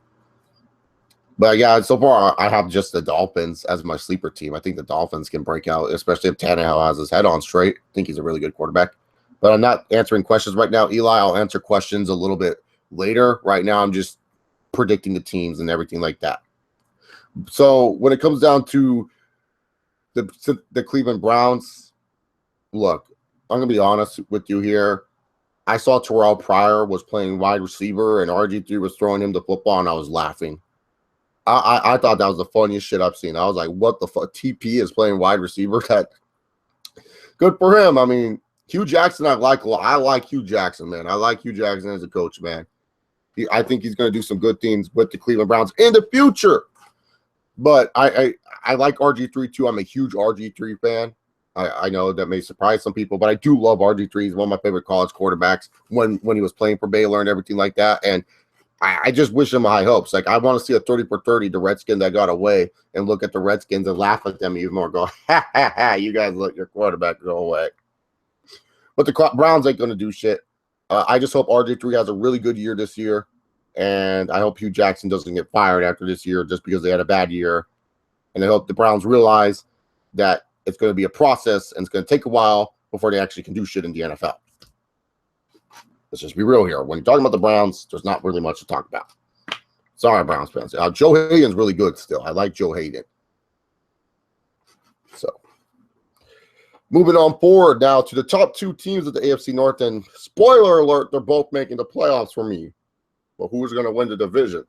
A: But yeah, so far I have just the Dolphins as my sleeper team. I think the Dolphins can break out, especially if Tannehill has his head on straight. I think he's a really good quarterback. But I'm not answering questions right now, Eli. I'll answer questions a little bit later. Right now, I'm just predicting the teams and everything like that. So when it comes down to the Cleveland Browns, look, I'm going to be honest with you here. I saw Terrell Pryor was playing wide receiver and RG3 was throwing him the football, and I was laughing. I thought that was the funniest shit I've seen. I was like, what the fuck? TP is playing wide receiver? That good for him. I mean, Hugh Jackson, I like a lot. I like Hugh Jackson, man. I like Hugh Jackson as a coach, man. I think he's going to do some good things with the Cleveland Browns in the future. But I like RG3 too. I'm a huge RG3 fan. I know that may surprise some people, but I do love RG3. He's one of my favorite college quarterbacks when he was playing for Baylor and everything like that. And I just wish him high hopes. Like, I want to see a 30 for 30, the Redskins that got away, and look at the Redskins and laugh at them even more. Go, ha, ha, ha, you guys let your quarterback go away. But the Browns ain't going to do shit. I just hope RG3 has a really good year this year, and I hope Hugh Jackson doesn't get fired after this year just because they had a bad year. And I hope the Browns realize that it's going to be a process, and it's going to take a while before they actually can do shit in the NFL. Let's just be real here. When you're talking about the Browns, there's not really much to talk about. Sorry, Browns fans. Joe Hayden's really good still. I like Joe Hayden. So, moving on forward now to the top two teams of the AFC North. And spoiler alert, they're both making the playoffs for me. But who's going to win the division?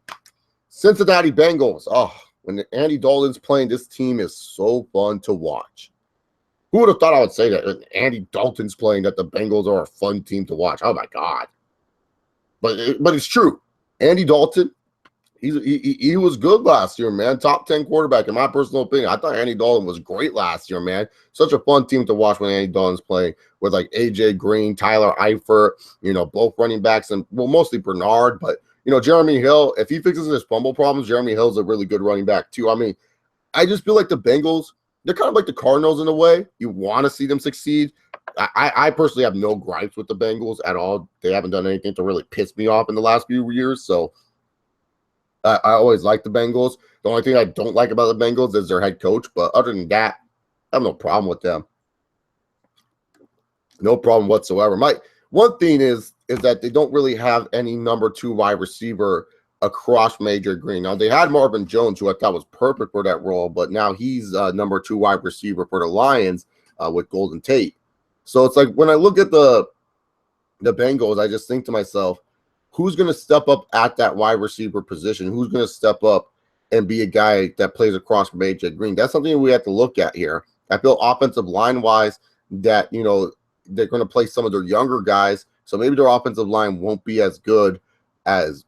A: Cincinnati Bengals. Oh, when Andy Dalton's playing, this team is so fun to watch. Who would have thought I would say that when Andy Dalton's playing that the Bengals are a fun team to watch? Oh, my God. But it's true. Andy Dalton, he was good last year, man. Top 10 quarterback, in my personal opinion. I thought Andy Dalton was great last year, man. Such a fun team to watch when Andy Dalton's playing with, like, A.J. Green, Tyler Eifert, both running backs, and, well, mostly Bernard. But, Jeremy Hill, if he fixes his fumble problems, Jeremy Hill's a really good running back, too. I mean, I just feel like the Bengals, they're kind of like the Cardinals in a way. You want to see them succeed. I personally have no gripes with the Bengals at all. They haven't done anything to really piss me off in the last few years. So I always like the Bengals. The only thing I don't like about the Bengals is their head coach. But other than that, I have no problem with them. No problem whatsoever. One thing is that they don't really have any number 2 wide receiver across Major Green. Now, they had Marvin Jones, who I thought was perfect for that role, but now he's number 2 wide receiver for the Lions with Golden Tate. So it's like when I look at the Bengals, I just think to myself, who's going to step up at that wide receiver position? Who's going to step up and be a guy that plays across from AJ Green? That's something we have to look at here. I feel offensive line-wise that, they're going to play some of their younger guys, so maybe their offensive line won't be as good as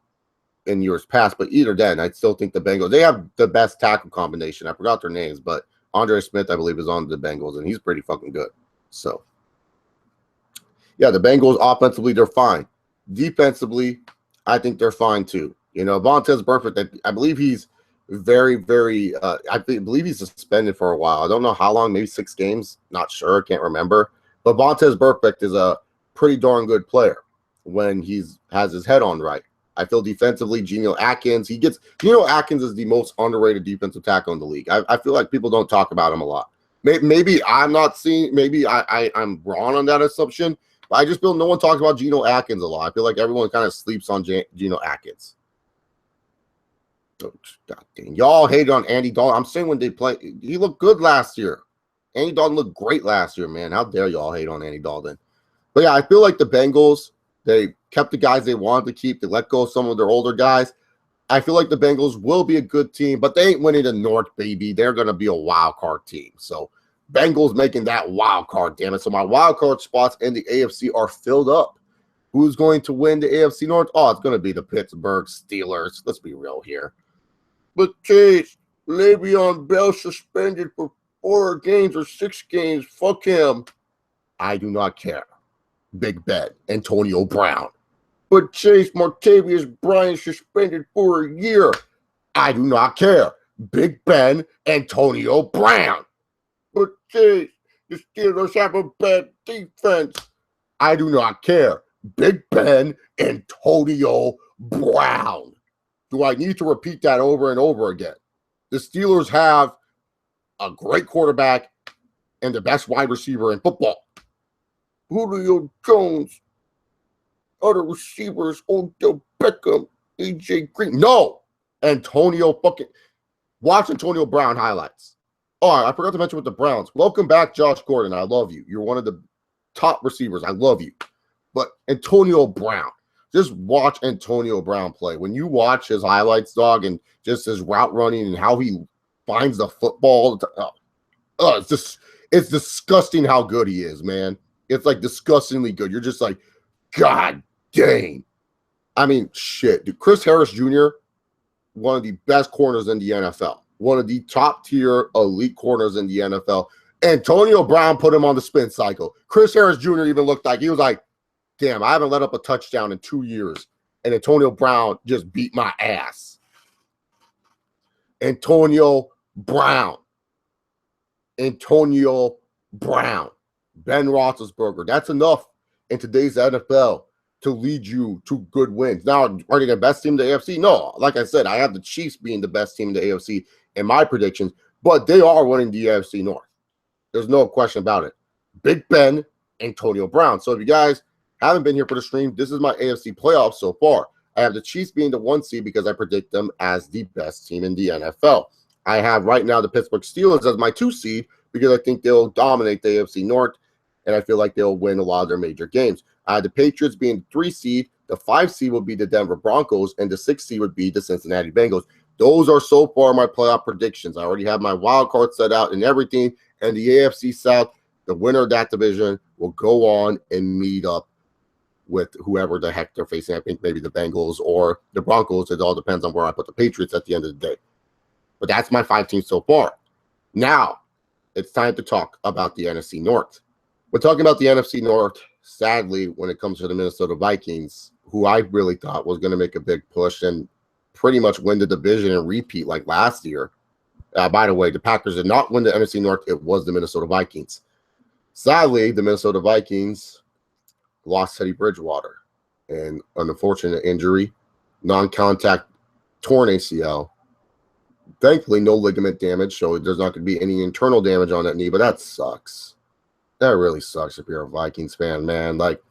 A: in years past, but either then, I still think the Bengals, they have the best tackle combination. I forgot their names, but Andre Smith, I believe, is on the Bengals, and he's pretty fucking good. So, yeah, the Bengals, offensively, they're fine. Defensively, I think they're fine, too. Vontaze Burfict, I believe he's very, very, I believe he's suspended for a while. I don't know how long, maybe 6 games. Not sure, can't remember. But Vontaze Burfict is a pretty darn good player when he has his head on right. I feel defensively, Geno Atkins is the most underrated defensive tackle in the league. I feel like people don't talk about him a lot. Maybe I'm not seeing, maybe I'm wrong on that assumption, but I just feel no one talks about Geno Atkins a lot. I feel like everyone kind of sleeps on Geno Atkins. Oh, God dang. Y'all hated on Andy Dalton. I'm saying when they play, he looked good last year. Andy Dalton looked great last year, man. How dare y'all hate on Andy Dalton? But yeah, I feel like the Bengals, they kept the guys they wanted to keep. They let go of some of their older guys. I feel like the Bengals will be a good team, but they ain't winning the North, baby. They're going to be a wild card team. So Bengals making that wild card, damn it. So my wild card spots in the AFC are filled up. Who's going to win the AFC North? Oh, it's going to be the Pittsburgh Steelers. Let's be real here. But Chase, Le'Veon Bell suspended for 4 games or 6 games. Fuck him. I do not care. Big Ben, Antonio Brown. But Chase, Martavius Bryant suspended for a year. I do not care. Big Ben, Antonio Brown. But Chase, the Steelers have a bad defense. I do not care. Big Ben, Antonio Brown. Do I need to repeat that over and over again? The Steelers have a great quarterback and the best wide receiver in football. Julio Jones, other receivers, Odell Beckham, AJ Green. No, Antonio fucking. Watch Antonio Brown highlights. Oh, I forgot to mention with the Browns. Welcome back, Josh Gordon. I love you. You're one of the top receivers. I love you. But Antonio Brown, just watch Antonio Brown play. When you watch his highlights, dog, and just his route running and how he finds the football, it's disgusting how good he is, man. It's like disgustingly good. You're just like, God dang. I mean, shit. Dude, Chris Harris Jr., one of the best corners in the NFL. One of the top tier elite corners in the NFL. Antonio Brown put him on the spin cycle. Chris Harris Jr. even looked like, he was like, damn, I haven't let up a touchdown in 2 years. And Antonio Brown just beat my ass. Antonio Brown. Antonio Brown. Ben Roethlisberger. That's enough in today's NFL to lead you to good wins. Now, are they the best team in the AFC? No. Like I said, I have the Chiefs being the best team in the AFC in my predictions, but they are winning the AFC North. There's no question about it. Big Ben, Antonio Brown. So if you guys haven't been here for the stream, this is my AFC playoffs so far. I have the Chiefs being the 1 seed because I predict them as the best team in the NFL. I have right now the Pittsburgh Steelers as my 2 seed because I think they'll dominate the AFC North, and I feel like they'll win a lot of their major games. I had the Patriots being the 3 seed. The 5 seed would be the Denver Broncos, and the 6 seed would be the Cincinnati Bengals. Those are so far my playoff predictions. I already have my wild card set out and everything. And the AFC South, the winner of that division will go on and meet up with whoever the heck they're facing. I think maybe the Bengals or the Broncos. It all depends on where I put the Patriots at the end of the day. But that's my 5 teams so far. Now, it's time to talk about the NFC North. We're talking about the NFC North. Sadly, when it comes to the Minnesota Vikings, who I really thought was going to make a big push and pretty much win the division and repeat like last year. By the way, the Packers did not win the NFC North. It was the Minnesota Vikings. Sadly, the Minnesota Vikings lost Teddy Bridgewater. And an unfortunate injury, non-contact torn ACL. Thankfully, no ligament damage, so there's not going to be any internal damage on that knee, but that sucks. That really sucks if you're a Vikings fan, man. Like,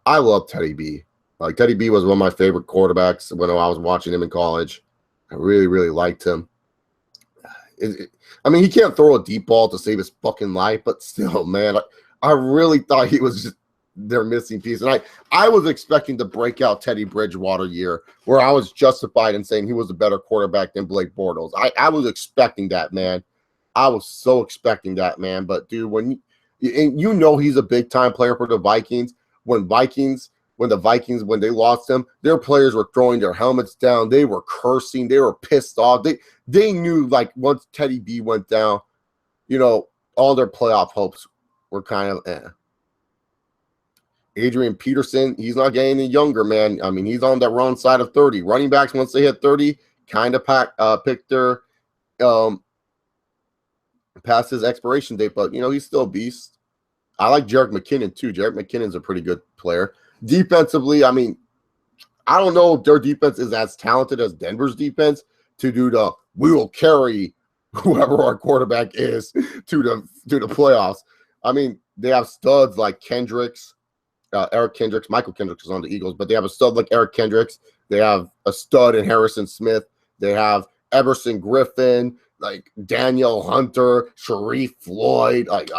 A: I love Teddy B. Like, Teddy B was one of my favorite quarterbacks when I was watching him in college. I really, really liked him. I mean, he can't throw a deep ball to save his fucking life, but still, man, I really thought he was just their missing piece. And I was expecting the breakout Teddy Bridgewater year where I was justified in saying he was a better quarterback than Blake Bortles. I was expecting that, man. I was so expecting that, man. But, dude, when you know he's a big-time player for the Vikings, when the Vikings, when they lost him, their players were throwing their helmets down. They were cursing. They were pissed off. They knew, like, once Teddy B went down, you know, all their playoff hopes were kind of Adrian Peterson, he's not getting any younger, man. I mean, he's on the wrong side of 30. Running backs, once they hit 30, kind of pick their past his expiration date, but, you know, he's still a beast. I like Jerick McKinnon, too. Jerick McKinnon's a pretty good player. Defensively, I mean, I don't know if their defense is as talented as Denver's defense to do the we will carry whoever our quarterback is to the playoffs. I mean, they have studs like Kendricks, Eric Kendricks. Michael Kendricks is on the Eagles, but they have a stud like Eric Kendricks. They have a stud in Harrison Smith. They have Everson Griffin, like Daniel Hunter, Sharif Floyd. Like,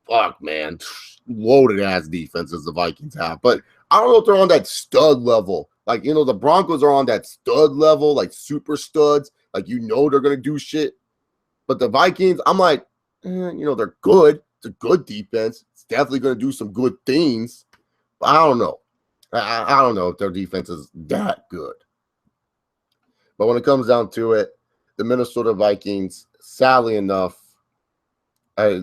A: fuck, man. Loaded ass defenses the Vikings have. But I don't know if they're on that stud level. Like, you know, the Broncos are on that stud level, like super studs. Like, you know they're going to do shit. But the Vikings, I'm like, you know, they're good. It's a good defense. It's definitely going to do some good things. But I don't know. I don't know if their defense is that good. But when it comes down to it, the Minnesota Vikings, sadly enough, I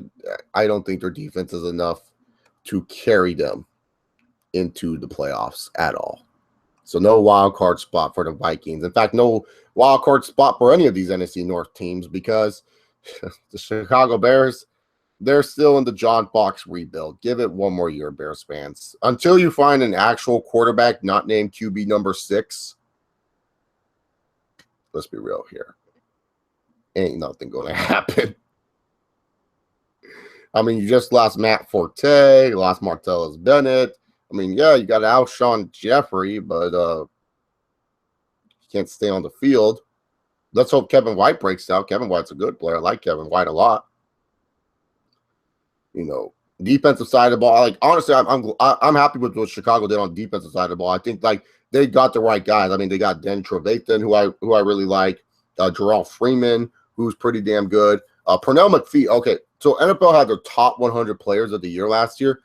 A: don't think their defense is enough to carry them into the playoffs at all. So no wild card spot for the Vikings. In fact, no wild card spot for any of these NFC North teams because the Chicago Bears, they're still in the John Fox rebuild. Give it one more year, Bears fans. Until you find an actual quarterback not named QB number 6, let's be real here. Ain't nothing going to happen. I mean, you just lost Matt Forte, you lost Martellus Bennett. I mean, yeah, you got Alshon Jeffrey, but you can't stay on the field. Let's hope Kevin White breaks out. Kevin White's a good player. I like Kevin White a lot. You know, defensive side of the ball. Like, honestly, I'm happy with what Chicago did on the defensive side of the ball. I think like they got the right guys. I mean, they got Den Trevathan, who I really like. Jarrell Freeman, who's pretty damn good. Pernell McPhee. Okay, so NFL had their top 100 players of the year last year.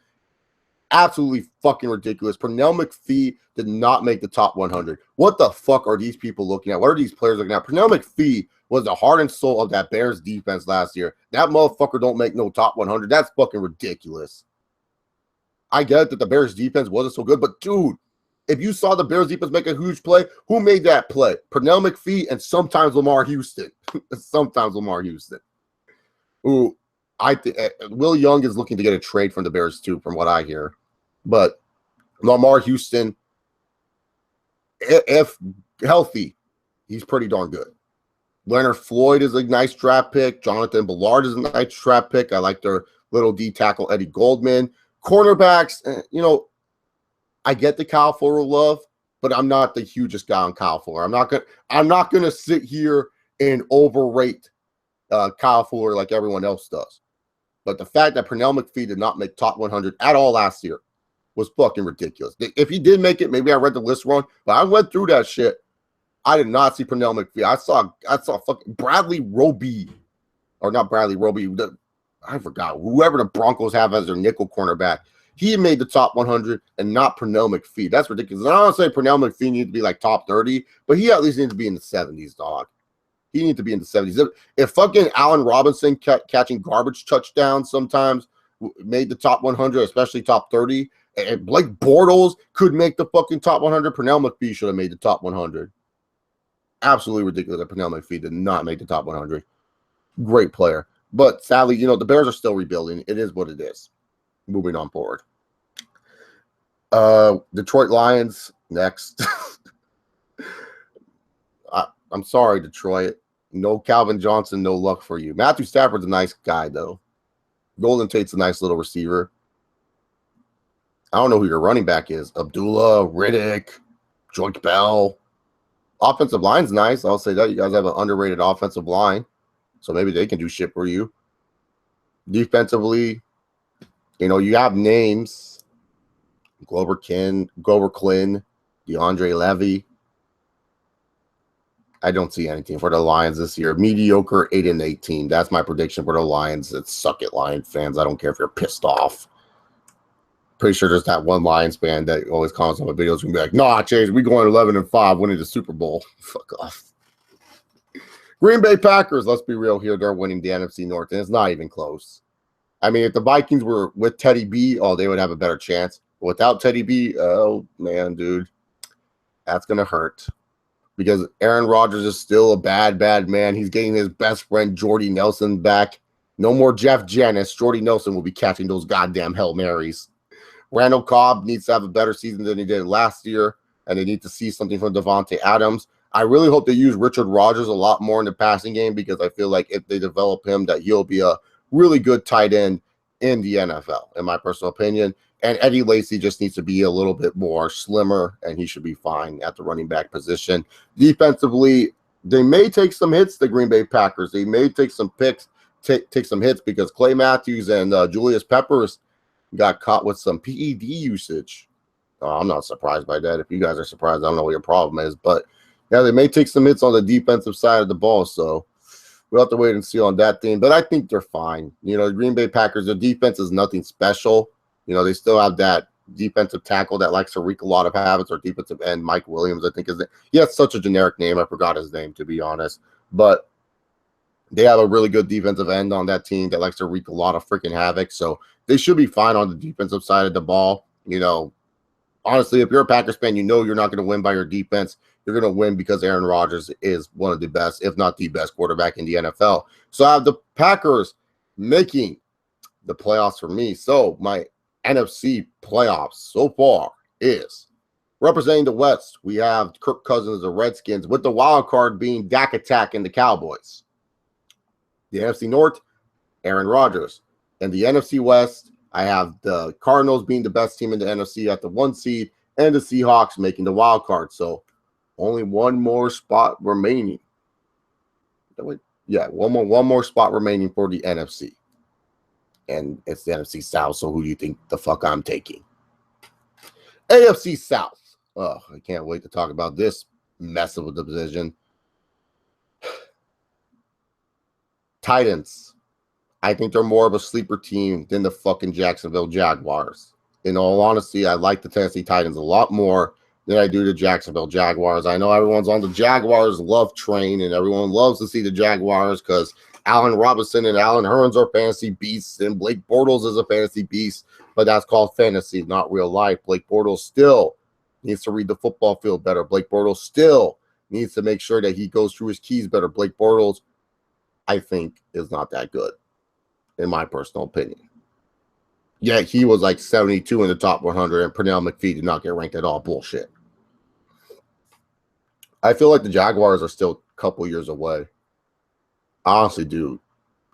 A: Absolutely fucking ridiculous. Pernell McPhee did not make the top 100. What the fuck are these people looking at? What are these players looking at? Pernell McPhee was the heart and soul of that Bears defense last year. That motherfucker don't make no top 100. That's fucking ridiculous. I get that the Bears defense wasn't so good, but dude, if you saw the Bears defense make a huge play, who made that play? Pernell McPhee and sometimes Lamar Houston. Sometimes Lamar Houston. Ooh, I think Will Young is looking to get a trade from the Bears too, from what I hear. But Lamar Houston, if healthy, he's pretty darn good. Leonard Floyd is a nice draft pick. Jonathan Ballard is a nice draft pick. I like their little D tackle, Eddie Goldman. Cornerbacks, you know, I get the Kyle Fuller love, but I'm not the hugest guy on Kyle Fuller. I'm not gonna sit here and overrate Kyle Fuller like everyone else does. But the fact that Pernell McPhee did not make top 100 at all last year was fucking ridiculous. If he did make it, maybe I read the list wrong, but I went through that shit. I did not see Pernell McPhee. I saw fucking Bradley Roby, or not Bradley Roby. I forgot whoever the Broncos have as their nickel cornerback. He made the top 100 and not Pernell McPhee. That's ridiculous. And I don't say Pernell McPhee needs to be like top 30, but he at least needs to be in the 70s, dog. He needs to be in the 70s. If fucking Allen Robinson catching garbage touchdowns sometimes made the top 100, especially top 30, and Blake Bortles could make the fucking top 100, Pernell McPhee should have made the top 100. Absolutely ridiculous that Pernell McPhee did not make the top 100. Great player. But sadly, you know, the Bears are still rebuilding. It is what it is. Moving on forward. Detroit Lions, next. I'm sorry, Detroit. No Calvin Johnson, no luck for you. Matthew Stafford's a nice guy, though. Golden Tate's a nice little receiver. I don't know who your running back is. Abdullah, Riddick, Joyke Bell. Offensive line's nice. I'll say that. You guys have an underrated offensive line, so maybe they can do shit for you. Defensively, you know, you have names. Glover Quinn, DeAndre Levy. I don't see anything for the Lions this year. Mediocre 8-18. That's my prediction for the Lions. It's suck it, Lions fans. I don't care if you're pissed off. Pretty sure there's that one Lions fan that always comments on my videos and be like, "Nah, Chase, we going 11-5, winning the Super Bowl." Fuck off. Green Bay Packers. Let's be real here. They're winning the NFC North, and it's not even close. I mean, if the Vikings were with Teddy B, they would have a better chance. But without Teddy B, oh man, dude, that's gonna hurt. Because Aaron Rodgers is still a bad, bad man. He's getting his best friend, Jordy Nelson, back. No more Jeff Janis. Jordy Nelson will be catching those goddamn Hail Marys. Randall Cobb needs to have a better season than he did last year, and they need to see something from Devontae Adams. I really hope they use Richard Rodgers a lot more in the passing game, because I feel like if they develop him, that he'll be a really good tight end in the NFL, in my personal opinion. And Eddie Lacy just needs to be a little bit more slimmer, and he should be fine at the running back position. Defensively, they may take some hits, the Green Bay Packers. They may take some picks, take some hits, because Clay Matthews and Julius Peppers got caught with some PED usage. I'm not surprised by that. If you guys are surprised, I don't know what your problem is. But, yeah, they may take some hits on the defensive side of the ball, so we'll have to wait and see on that thing. But I think they're fine. You know, the Green Bay Packers, their defense is nothing special. You know, they still have that defensive tackle that likes to wreak a lot of havoc, or defensive end, Mike Williams, I think is it. He has such a generic name. I forgot his name, to be honest. But they have a really good defensive end on that team that likes to wreak a lot of freaking havoc. So they should be fine on the defensive side of the ball. You know, honestly, if you're a Packers fan, you know you're not going to win by your defense. You're going to win because Aaron Rodgers is one of the best, if not the best quarterback in the NFL. So I have the Packers making the playoffs for me. So my NFC playoffs so far is representing the West. We have Kirk Cousins, the Redskins, with the wild card being Dak Attack and the Cowboys. The NFC North, Aaron Rodgers. And the NFC West, I have the Cardinals being the best team in the NFC at the 1 seed and the Seahawks making the wild card. So only one more spot remaining. Yeah, one more spot remaining for the NFC. And it's the NFC South, so who do you think the fuck I'm taking? AFC South. Oh, I can't wait to talk about this mess of a division. Titans. I think they're more of a sleeper team than the fucking Jacksonville Jaguars. In all honesty, I like the Tennessee Titans a lot more than I do the Jacksonville Jaguars. I know everyone's on the Jaguars love train, and everyone loves to see the Jaguars because Allen Robinson and Allen Hurns are fantasy beasts, and Blake Bortles is a fantasy beast, but that's called fantasy, not real life. Blake Bortles still needs to read the football field better. Blake Bortles still needs to make sure that he goes through his keys better. Blake Bortles, I think, is not that good, in my personal opinion. Yeah, he was like 72 in the top 100, and Pernell McPhee did not get ranked at all. Bullshit. I feel like the Jaguars are still a couple years away. Honestly, dude.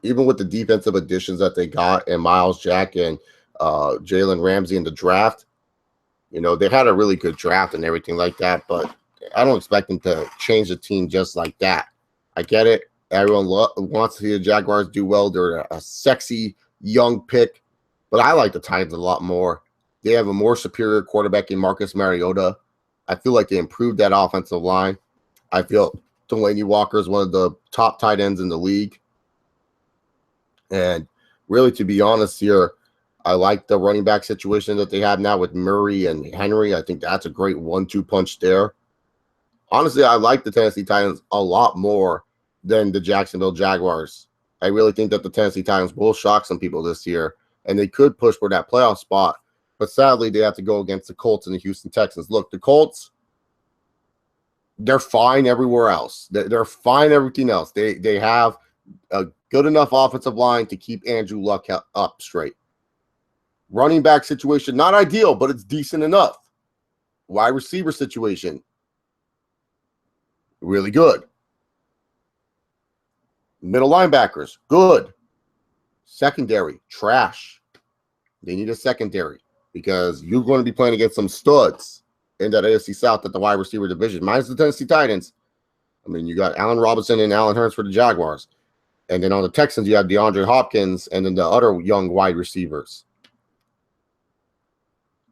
A: Even with the defensive additions that they got and Miles Jack and Jalen Ramsey in the draft, you know, they had a really good draft and everything like that, but I don't expect them to change the team just like that. I get it. Everyone wants to see the Jaguars do well. They're a sexy young pick, but I like the Titans a lot more. They have a more superior quarterback in Marcus Mariota. I feel like they improved that offensive line. I feel Delaney Walker is one of the top tight ends in the league. And really, to be honest here, I like the running back situation that they have now with Murray and Henry. I think that's a great 1-2 punch there. Honestly, I like the Tennessee Titans a lot more than the Jacksonville Jaguars. I really think that the Tennessee Titans will shock some people this year, and they could push for that playoff spot. But sadly, they have to go against the Colts and the Houston Texans. Look, the Colts, they're fine everywhere else. They're fine everything else. They have a good enough offensive line to keep Andrew Luck up straight. Running back situation, not ideal, but it's decent enough. Wide receiver situation, really good. Middle linebackers, good. Secondary, trash. They need a secondary because you're going to be playing against some studs in that AFC South at the wide receiver division. Minus the Tennessee Titans. I mean, you got Allen Robinson and Allen Hurns for the Jaguars. And then on the Texans, you have DeAndre Hopkins and then the other young wide receivers.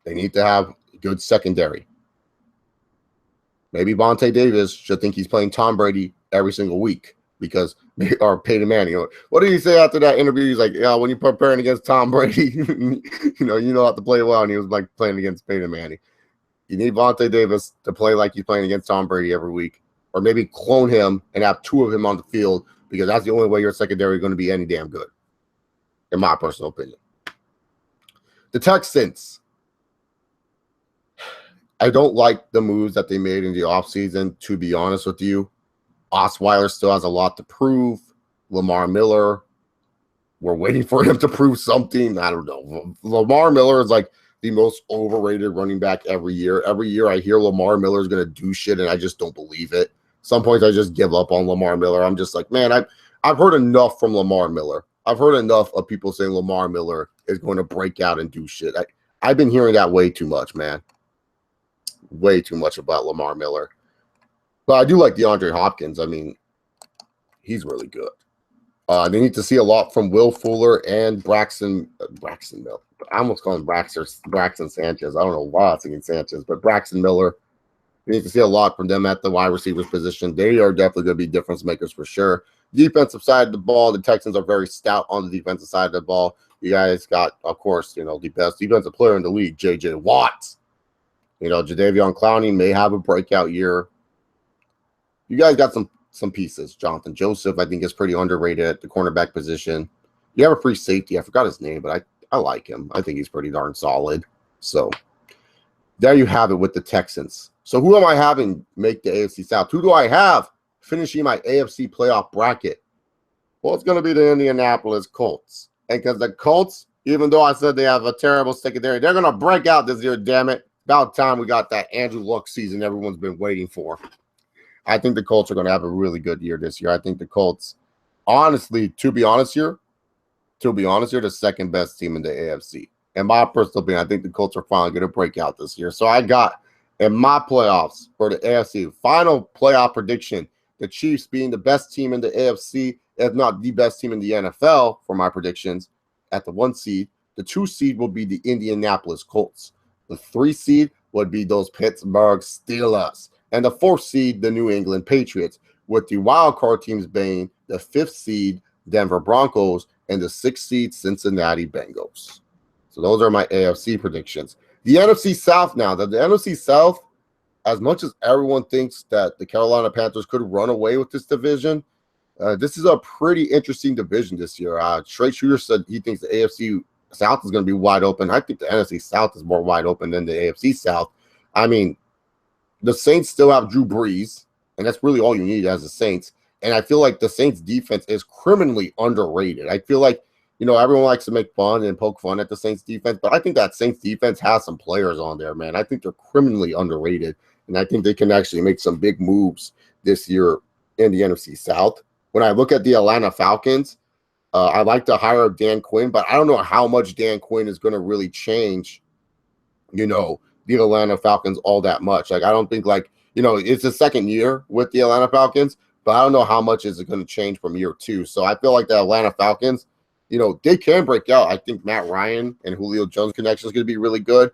A: They need to have good secondary. Maybe Vontae Davis should think he's playing Tom Brady every single week because or Peyton Manning. What did he say after that interview? He's like, yeah, when you're preparing against Tom Brady, you know how to play well. And he was like playing against Peyton Manning. You need Vontae Davis to play like he's playing against Tom Brady every week, or maybe clone him and have two of him on the field because that's the only way your secondary is going to be any damn good, in my personal opinion. The Texans. I don't like the moves that they made in the offseason, to be honest with you. Osweiler still has a lot to prove. Lamar Miller, we're waiting for him to prove something. I don't know. Lamar Miller is like the most overrated running back every year. Every year I hear Lamar Miller is going to do shit, and I just don't believe it. Some points I just give up on Lamar Miller. I'm just like, man, I've heard enough from Lamar Miller. I've heard enough of people saying Lamar Miller is going to break out and do shit. I've been hearing that way too much, man. Way too much about Lamar Miller. But I do like DeAndre Hopkins. I mean, he's really good. They need to see a lot from Will Fuller and Braxton Miller. I almost call him Braxton Sanchez. I don't know why I was thinking Sanchez, but Braxton Miller. They need to see a lot from them at the wide receivers position. They are definitely going to be difference makers for sure. Defensive side of the ball, the Texans are very stout on the defensive side of the ball. You guys got, of course, the best defensive player in the league, J.J. Watt. Jadeveon Clowney may have a breakout year. You guys got some pieces. Jonathan Joseph, I think, is pretty underrated at the cornerback position. You have a free safety. I forgot his name, but I like him. I think he's pretty darn solid. So there you have it with the Texans. So who am I having make the AFC South? Who do I have finishing my AFC playoff bracket? Well, it's going to be the Indianapolis Colts. And because the Colts Even though I said they have a terrible secondary, they're going to break out this year, damn it. About time we got that Andrew Luck season everyone's been waiting for. I think the Colts are going to have a really good year this year. I think the Colts, honestly, to be honest here, the second best team in the AFC. In my personal opinion, I think the Colts are finally going to break out this year. So I got in my playoffs for the AFC, final playoff prediction, the Chiefs being the best team in the AFC, if not the best team in the NFL for my predictions at the 1 seed. The 2 seed will be the Indianapolis Colts. The 3 seed would be those Pittsburgh Steelers. And the 4th seed, the New England Patriots, with the wild card teams being the 5th seed, Denver Broncos, and the 6th seed, Cincinnati Bengals. So those are my AFC predictions. The NFC South now. The NFC South, as much as everyone thinks that the Carolina Panthers could run away with this division, this is a pretty interesting division this year. Trey Shooter said he thinks the AFC South is going to be wide open. I think the NFC South is more wide open than the AFC South. I mean, the Saints still have Drew Brees, and that's really all you need as the Saints. And I feel like the Saints defense is criminally underrated. I feel like, everyone likes to make fun and poke fun at the Saints defense, but I think that Saints defense has some players on there, man. I think they're criminally underrated, and I think they can actually make some big moves this year in the NFC South. When I look at the Atlanta Falcons, I like the hire of Dan Quinn, but I don't know how much Dan Quinn is going to really change, the Atlanta Falcons all that much. Like, I don't think, it's the second year with the Atlanta Falcons, but I don't know how much is it going to change from year 2. So I feel like the Atlanta Falcons, they can break out. I think Matt Ryan and Julio Jones connection is going to be really good.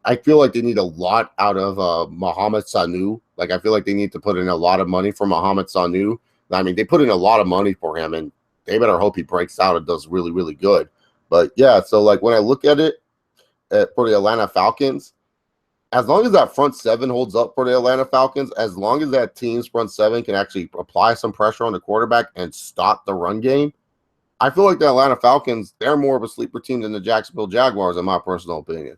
A: I feel like they need a lot out of Mohamed Sanu. Like, I feel like they need to put in a lot of money for Mohamed Sanu. I mean, they put in a lot of money for him, and they better hope he breaks out and does really, really good. But, yeah, so, when I look at it for the Atlanta Falcons, as long as that front seven holds up for the Atlanta Falcons, as long as that team's front seven can actually apply some pressure on the quarterback and stop the run game, I feel like the Atlanta Falcons, they're more of a sleeper team than the Jacksonville Jaguars, in my personal opinion.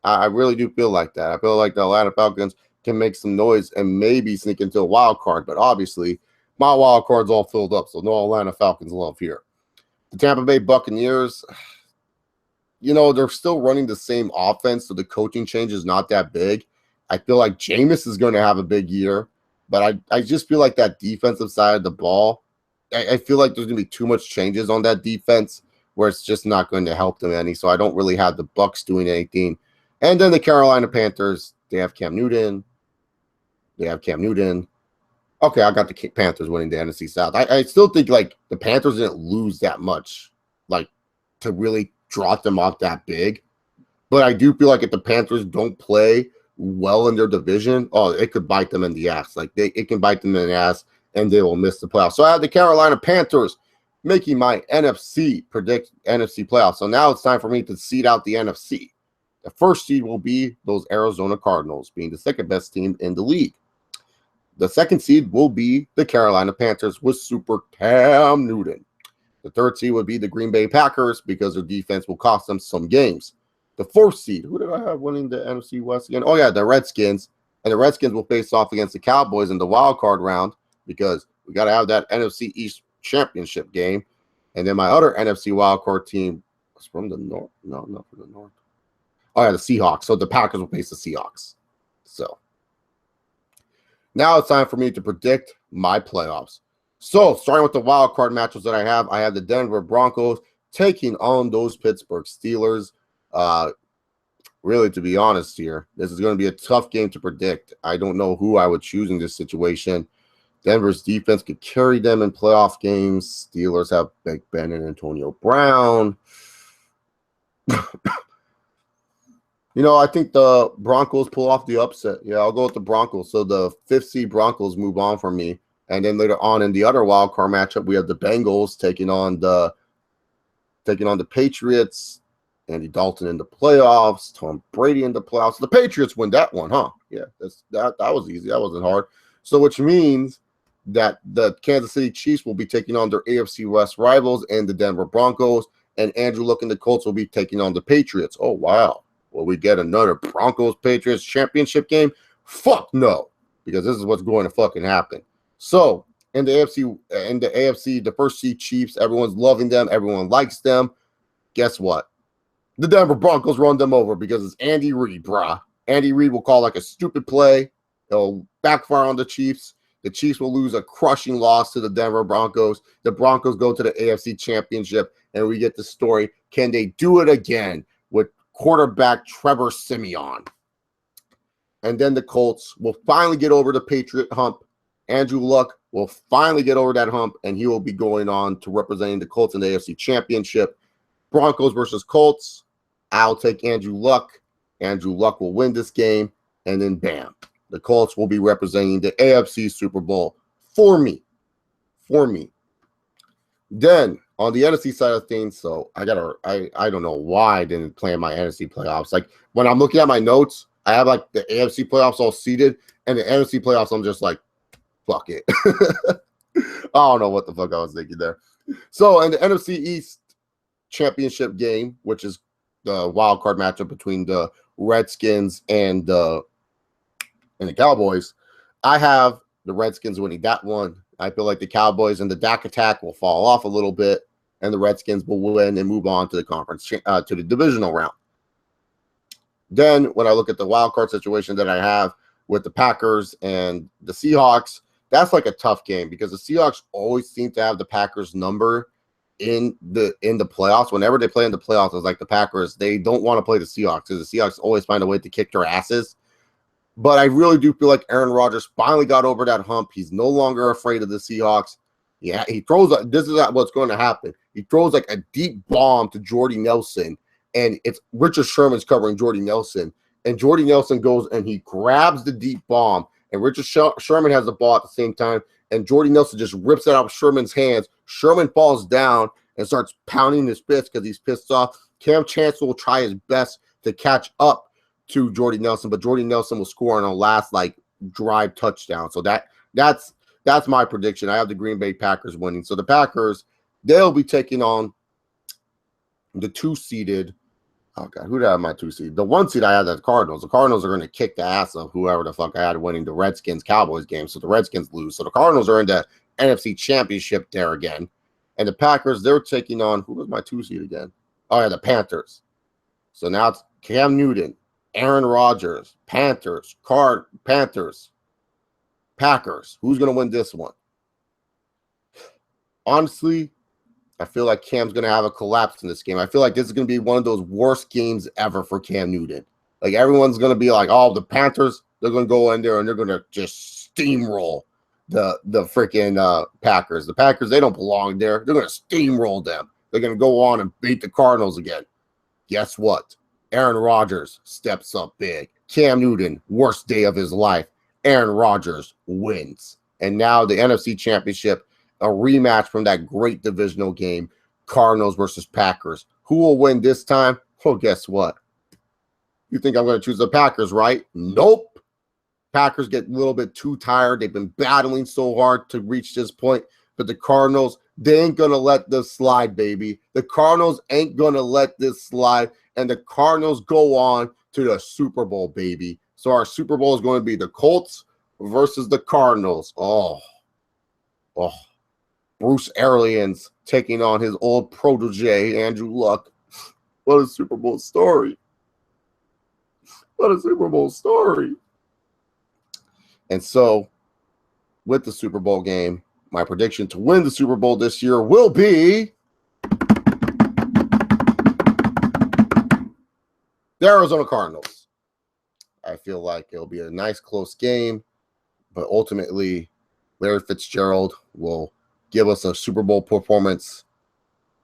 A: I really do feel like that. I feel like the Atlanta Falcons can make some noise and maybe sneak into a wild card, but obviously my wild card's all filled up, so no Atlanta Falcons love here. The Tampa Bay Buccaneers, they're still running the same offense, so the coaching change is not that big. I feel like Jameis is going to have a big year, but I just feel like that defensive side of the ball, I feel like there's going to be too much changes on that defense where it's just not going to help them any, so I don't really have the Bucs doing anything. And then the Carolina Panthers, they have Cam Newton. Okay, I got the Panthers winning the NFC South. I still think, the Panthers didn't lose that much, to really drop them off that big. But I do feel like if the Panthers don't play well in their division, it could bite them in the ass. It can bite them in the ass, and they will miss the playoffs. So I have the Carolina Panthers making my NFC playoffs. So now it's time for me to seed out the NFC. The first seed will be those Arizona Cardinals, being the second best team in the league. The second seed will be the Carolina Panthers with Super Cam Newton. The third seed would be the Green Bay Packers because their defense will cost them some games. The fourth seed, who did I have winning the NFC West again? Oh, yeah, the Redskins. And the Redskins will face off against the Cowboys in the wild card round because we got to have that NFC East championship game. And then my other NFC wild card team was from the North. No, not from the North. Oh, yeah, the Seahawks. So the Packers will face the Seahawks. So now it's time for me to predict my playoffs. So starting with the wild card matchups that I have the Denver Broncos taking on those Pittsburgh Steelers. Really, to be honest here, this is going to be a tough game to predict. I don't know who I would choose in this situation. Denver's defense could carry them in playoff games. Steelers have Big Ben and Antonio Brown. I think the Broncos pull off the upset. Yeah, I'll go with the Broncos. So the 5th seed Broncos move on from me. And then later on in the other wild card matchup, we have the Bengals taking on the Patriots. Andy Dalton in the playoffs, Tom Brady in the playoffs. The Patriots win that one, huh? Yeah, that was easy. That wasn't hard. So which means that the Kansas City Chiefs will be taking on their AFC West rivals and the Denver Broncos, and Andrew Luck and the Colts will be taking on the Patriots. Oh, wow. Will we get another Broncos-Patriots championship game? Fuck no, because this is what's going to fucking happen. So in the AFC, the first seed Chiefs, everyone's loving them. Everyone likes them. Guess what? The Denver Broncos run them over because it's Andy Reid, brah. Andy Reid will call like a stupid play. It'll backfire on the Chiefs. The Chiefs will lose a crushing loss to the Denver Broncos. The Broncos go to the AFC Championship, and we get the story. Can they do it again with quarterback Trevor Siemian? And then the Colts will finally get over the Patriot hump. Andrew Luck will finally get over that hump, and he will be going on to representing the Colts in the AFC Championship. Broncos versus Colts. I'll take Andrew Luck. Andrew Luck will win this game, and then bam, the Colts will be representing the AFC Super Bowl for me. Then on the NFC side of things, so I don't know why I didn't plan my NFC playoffs. Like when I'm looking at my notes, I have like the AFC playoffs all seeded, and the NFC playoffs, I'm just like, fuck it. I don't know what the fuck I was thinking there. So in the NFC East championship game, which is the wild card matchup between the Redskins and the Cowboys, I have the Redskins winning that one. I feel like the Cowboys and the Dak attack will fall off a little bit, and the Redskins will win and move on to the conference to the divisional round. Then when I look at the wild card situation that I have with the Packers and the Seahawks, that's like a tough game because the Seahawks always seem to have the Packers number in the playoffs. Whenever they play in the playoffs, it's like the Packers, they don't want to play the Seahawks because the Seahawks always find a way to kick their asses. But I really do feel like Aaron Rodgers finally got over that hump. He's no longer afraid of the Seahawks. Yeah, he throws – this is what's going to happen. He throws like a deep bomb to Jordy Nelson, and it's Richard Sherman's covering Jordy Nelson. And Jordy Nelson goes and he grabs the deep bomb, and Richard Sherman has the ball at the same time, and Jordy Nelson just rips it out of Sherman's hands. Sherman falls down and starts pounding his fist because he's pissed off. Cam Chancellor will try his best to catch up to Jordy Nelson, but Jordy Nelson will score on a last like drive touchdown. So that's my prediction. I have the Green Bay Packers winning. So the Packers, they'll be taking on the 2-seeded. Oh God, who did I have my 2 seed? The 1 seed I had the Cardinals. The Cardinals are going to kick the ass of whoever the fuck I had winning the Redskins Cowboys game. So the Redskins lose. So the Cardinals are in the NFC Championship there again, and the Packers, they're taking on, who was my 2 seed again? Oh yeah, the Panthers. So now it's Cam Newton, Aaron Rodgers, Panthers, Packers. Who's going to win this one? Honestly, I feel like Cam's going to have a collapse in this game. I feel like this is going to be one of those worst games ever for Cam Newton. Like everyone's going to be like, oh, the Panthers, they're going to go in there and they're going to just steamroll the freaking Packers. The Packers, they don't belong there. They're going to steamroll them. They're going to go on and beat the Cardinals again. Guess what? Aaron Rodgers steps up big. Cam Newton, worst day of his life. Aaron Rodgers wins. And now the NFC Championship, a rematch from that great divisional game, Cardinals versus Packers. Who will win this time? Well, guess what? You think I'm going to choose the Packers, right? Nope. Packers get a little bit too tired. They've been battling so hard to reach this point. But the Cardinals, they ain't going to let this slide, baby. The Cardinals ain't going to let this slide. And the Cardinals go on to the Super Bowl, baby. So our Super Bowl is going to be the Colts versus the Cardinals. Oh. Bruce Arians taking on his old protege, Andrew Luck. What a Super Bowl story. What a Super Bowl story. And so, with the Super Bowl game, my prediction to win the Super Bowl this year will be the Arizona Cardinals. I feel like it'll be a nice, close game, but ultimately, Larry Fitzgerald will give us a Super Bowl performance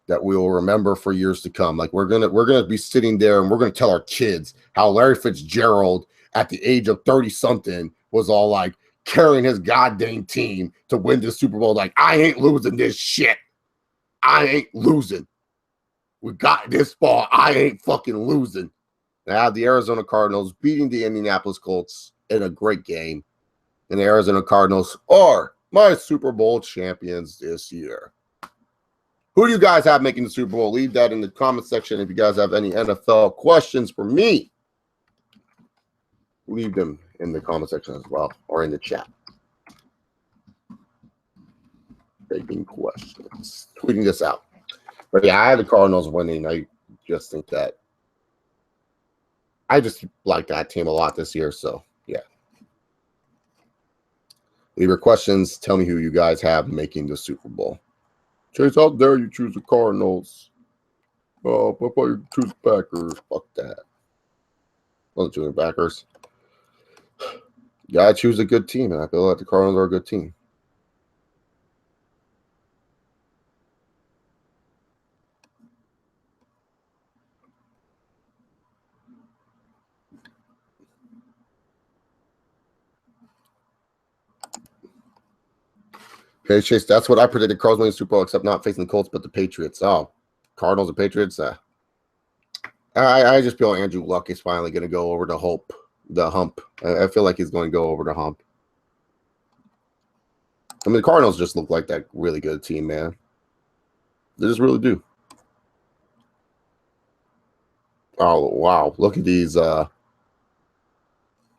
A: that we will remember for years to come. Like we're gonna be sitting there and we're gonna tell our kids how Larry Fitzgerald at the age of 30-something was all like carrying his goddamn team to win the Super Bowl. Like, I ain't losing this shit. I ain't losing. We got this far. I ain't fucking losing. And I have the Arizona Cardinals beating the Indianapolis Colts in a great game. And the Arizona Cardinals are my Super Bowl champions this year. Who do you guys have making the Super Bowl? Leave that in the comment section. If you guys have any NFL questions for me, leave them in the comment section as well, or in the chat. Making questions. Tweeting this out. But yeah, I had the Cardinals winning. I just think that I just like that team a lot this year. So yeah. Leave your questions. Tell me who you guys have making the Super Bowl. Chase, how dare you choose the Cardinals? Oh, what about you choose the Packers? Fuck that. Wasn't choosing the Packers. You gotta choose a good team, and I feel like the Cardinals are a good team. Okay, Chase, that's what I predicted. Cardinals winning the Super Bowl, except not facing the Colts, but the Patriots. Oh, Cardinals and Patriots. I just feel Andrew Luck is finally going to go over the hump. I feel like he's going to go over the hump. I mean, the Cardinals just look like that really good team, man. They just really do. Oh, wow. Look at these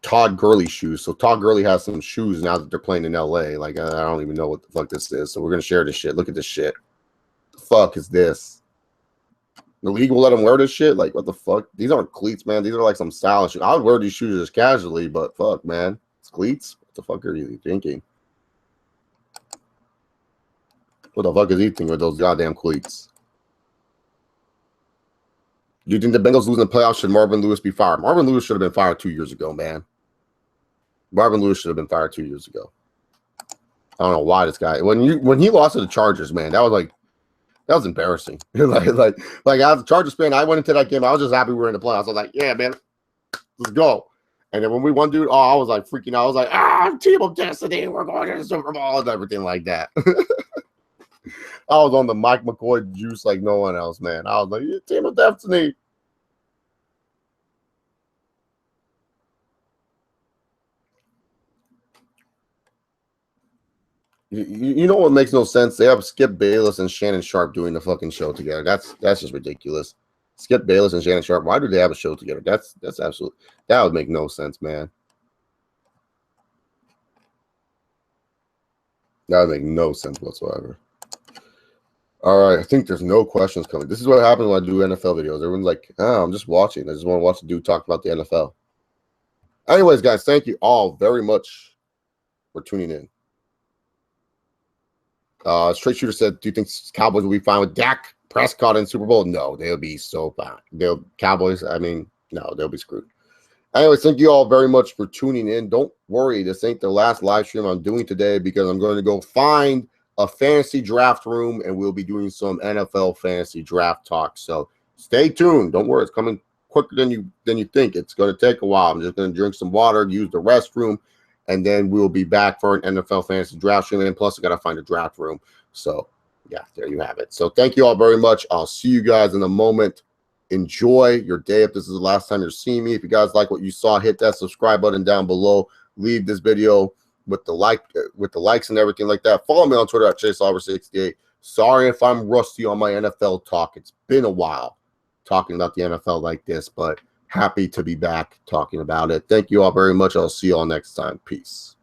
A: Todd Gurley shoes. So Todd Gurley has some shoes now that they're playing in LA. Like, I don't even know what the fuck this is. So we're going to share this shit. Look at this shit. The fuck is this? The league will let him wear this shit? Like, what the fuck? These aren't cleats, man. These are like some stylish shoes. I would wear these shoes just casually, but fuck, man. It's cleats? What the fuck are you thinking? What the fuck is he thinking with those goddamn cleats? Do you think the Bengals losing the playoffs? Should Marvin Lewis be fired? Marvin Lewis should have been fired 2 years ago, man. Marvin Lewis should have been fired 2 years ago. I don't know why this guy when he lost to the Chargers, man, that was embarrassing. like as a Chargers fan, I went into that game. I was just happy we were in the playoffs. I was like, yeah, man, let's go. And then when we won, dude, I was like freaking out. I was like, team of destiny, we're going to the Super Bowl and everything like that. I was on the Mike McCoy juice like no one else, man. I was like, yeah, team of destiny. You know what makes no sense? They have Skip Bayless and Shannon Sharp doing the fucking show together. That's just ridiculous. Skip Bayless and Shannon Sharp. Why do they have a show together? That's absolutely, that would make no sense, man. That would make no sense whatsoever. All right, I think there's no questions coming. This is what happens when I do NFL videos. Everyone's like, oh, I'm just watching. I just want to watch the dude talk about the NFL. Anyways, guys, thank you all very much for tuning in. Straight Shooter said, do you think Cowboys will be fine with Dak Prescott in Super Bowl? No, they'll be so fine. Cowboys, I mean, no, they'll be screwed. Anyways, thank you all very much for tuning in. Don't worry, this ain't the last live stream I'm doing today because I'm going to go find a fantasy draft room and we'll be doing some NFL fantasy draft talk. So stay tuned. Don't worry, it's coming quicker than you think. It's going to take a while. I'm just going to drink some water, use the restroom, and then we'll be back for an NFL fantasy draft stream. And plus, I got to find a draft room. So yeah, there you have it. So thank you all very much. I'll see you guys in a moment. Enjoy your day. If this is the last time you're seeing me, if you guys like what you saw, hit that subscribe button down below. Leave this video with the likes and everything like that. Follow me on Twitter at ChaseOliver68. Sorry if I'm rusty on my NFL talk. It's been a while talking about the NFL like this, but happy to be back talking about it. Thank you all very much. I'll see you all next time. Peace.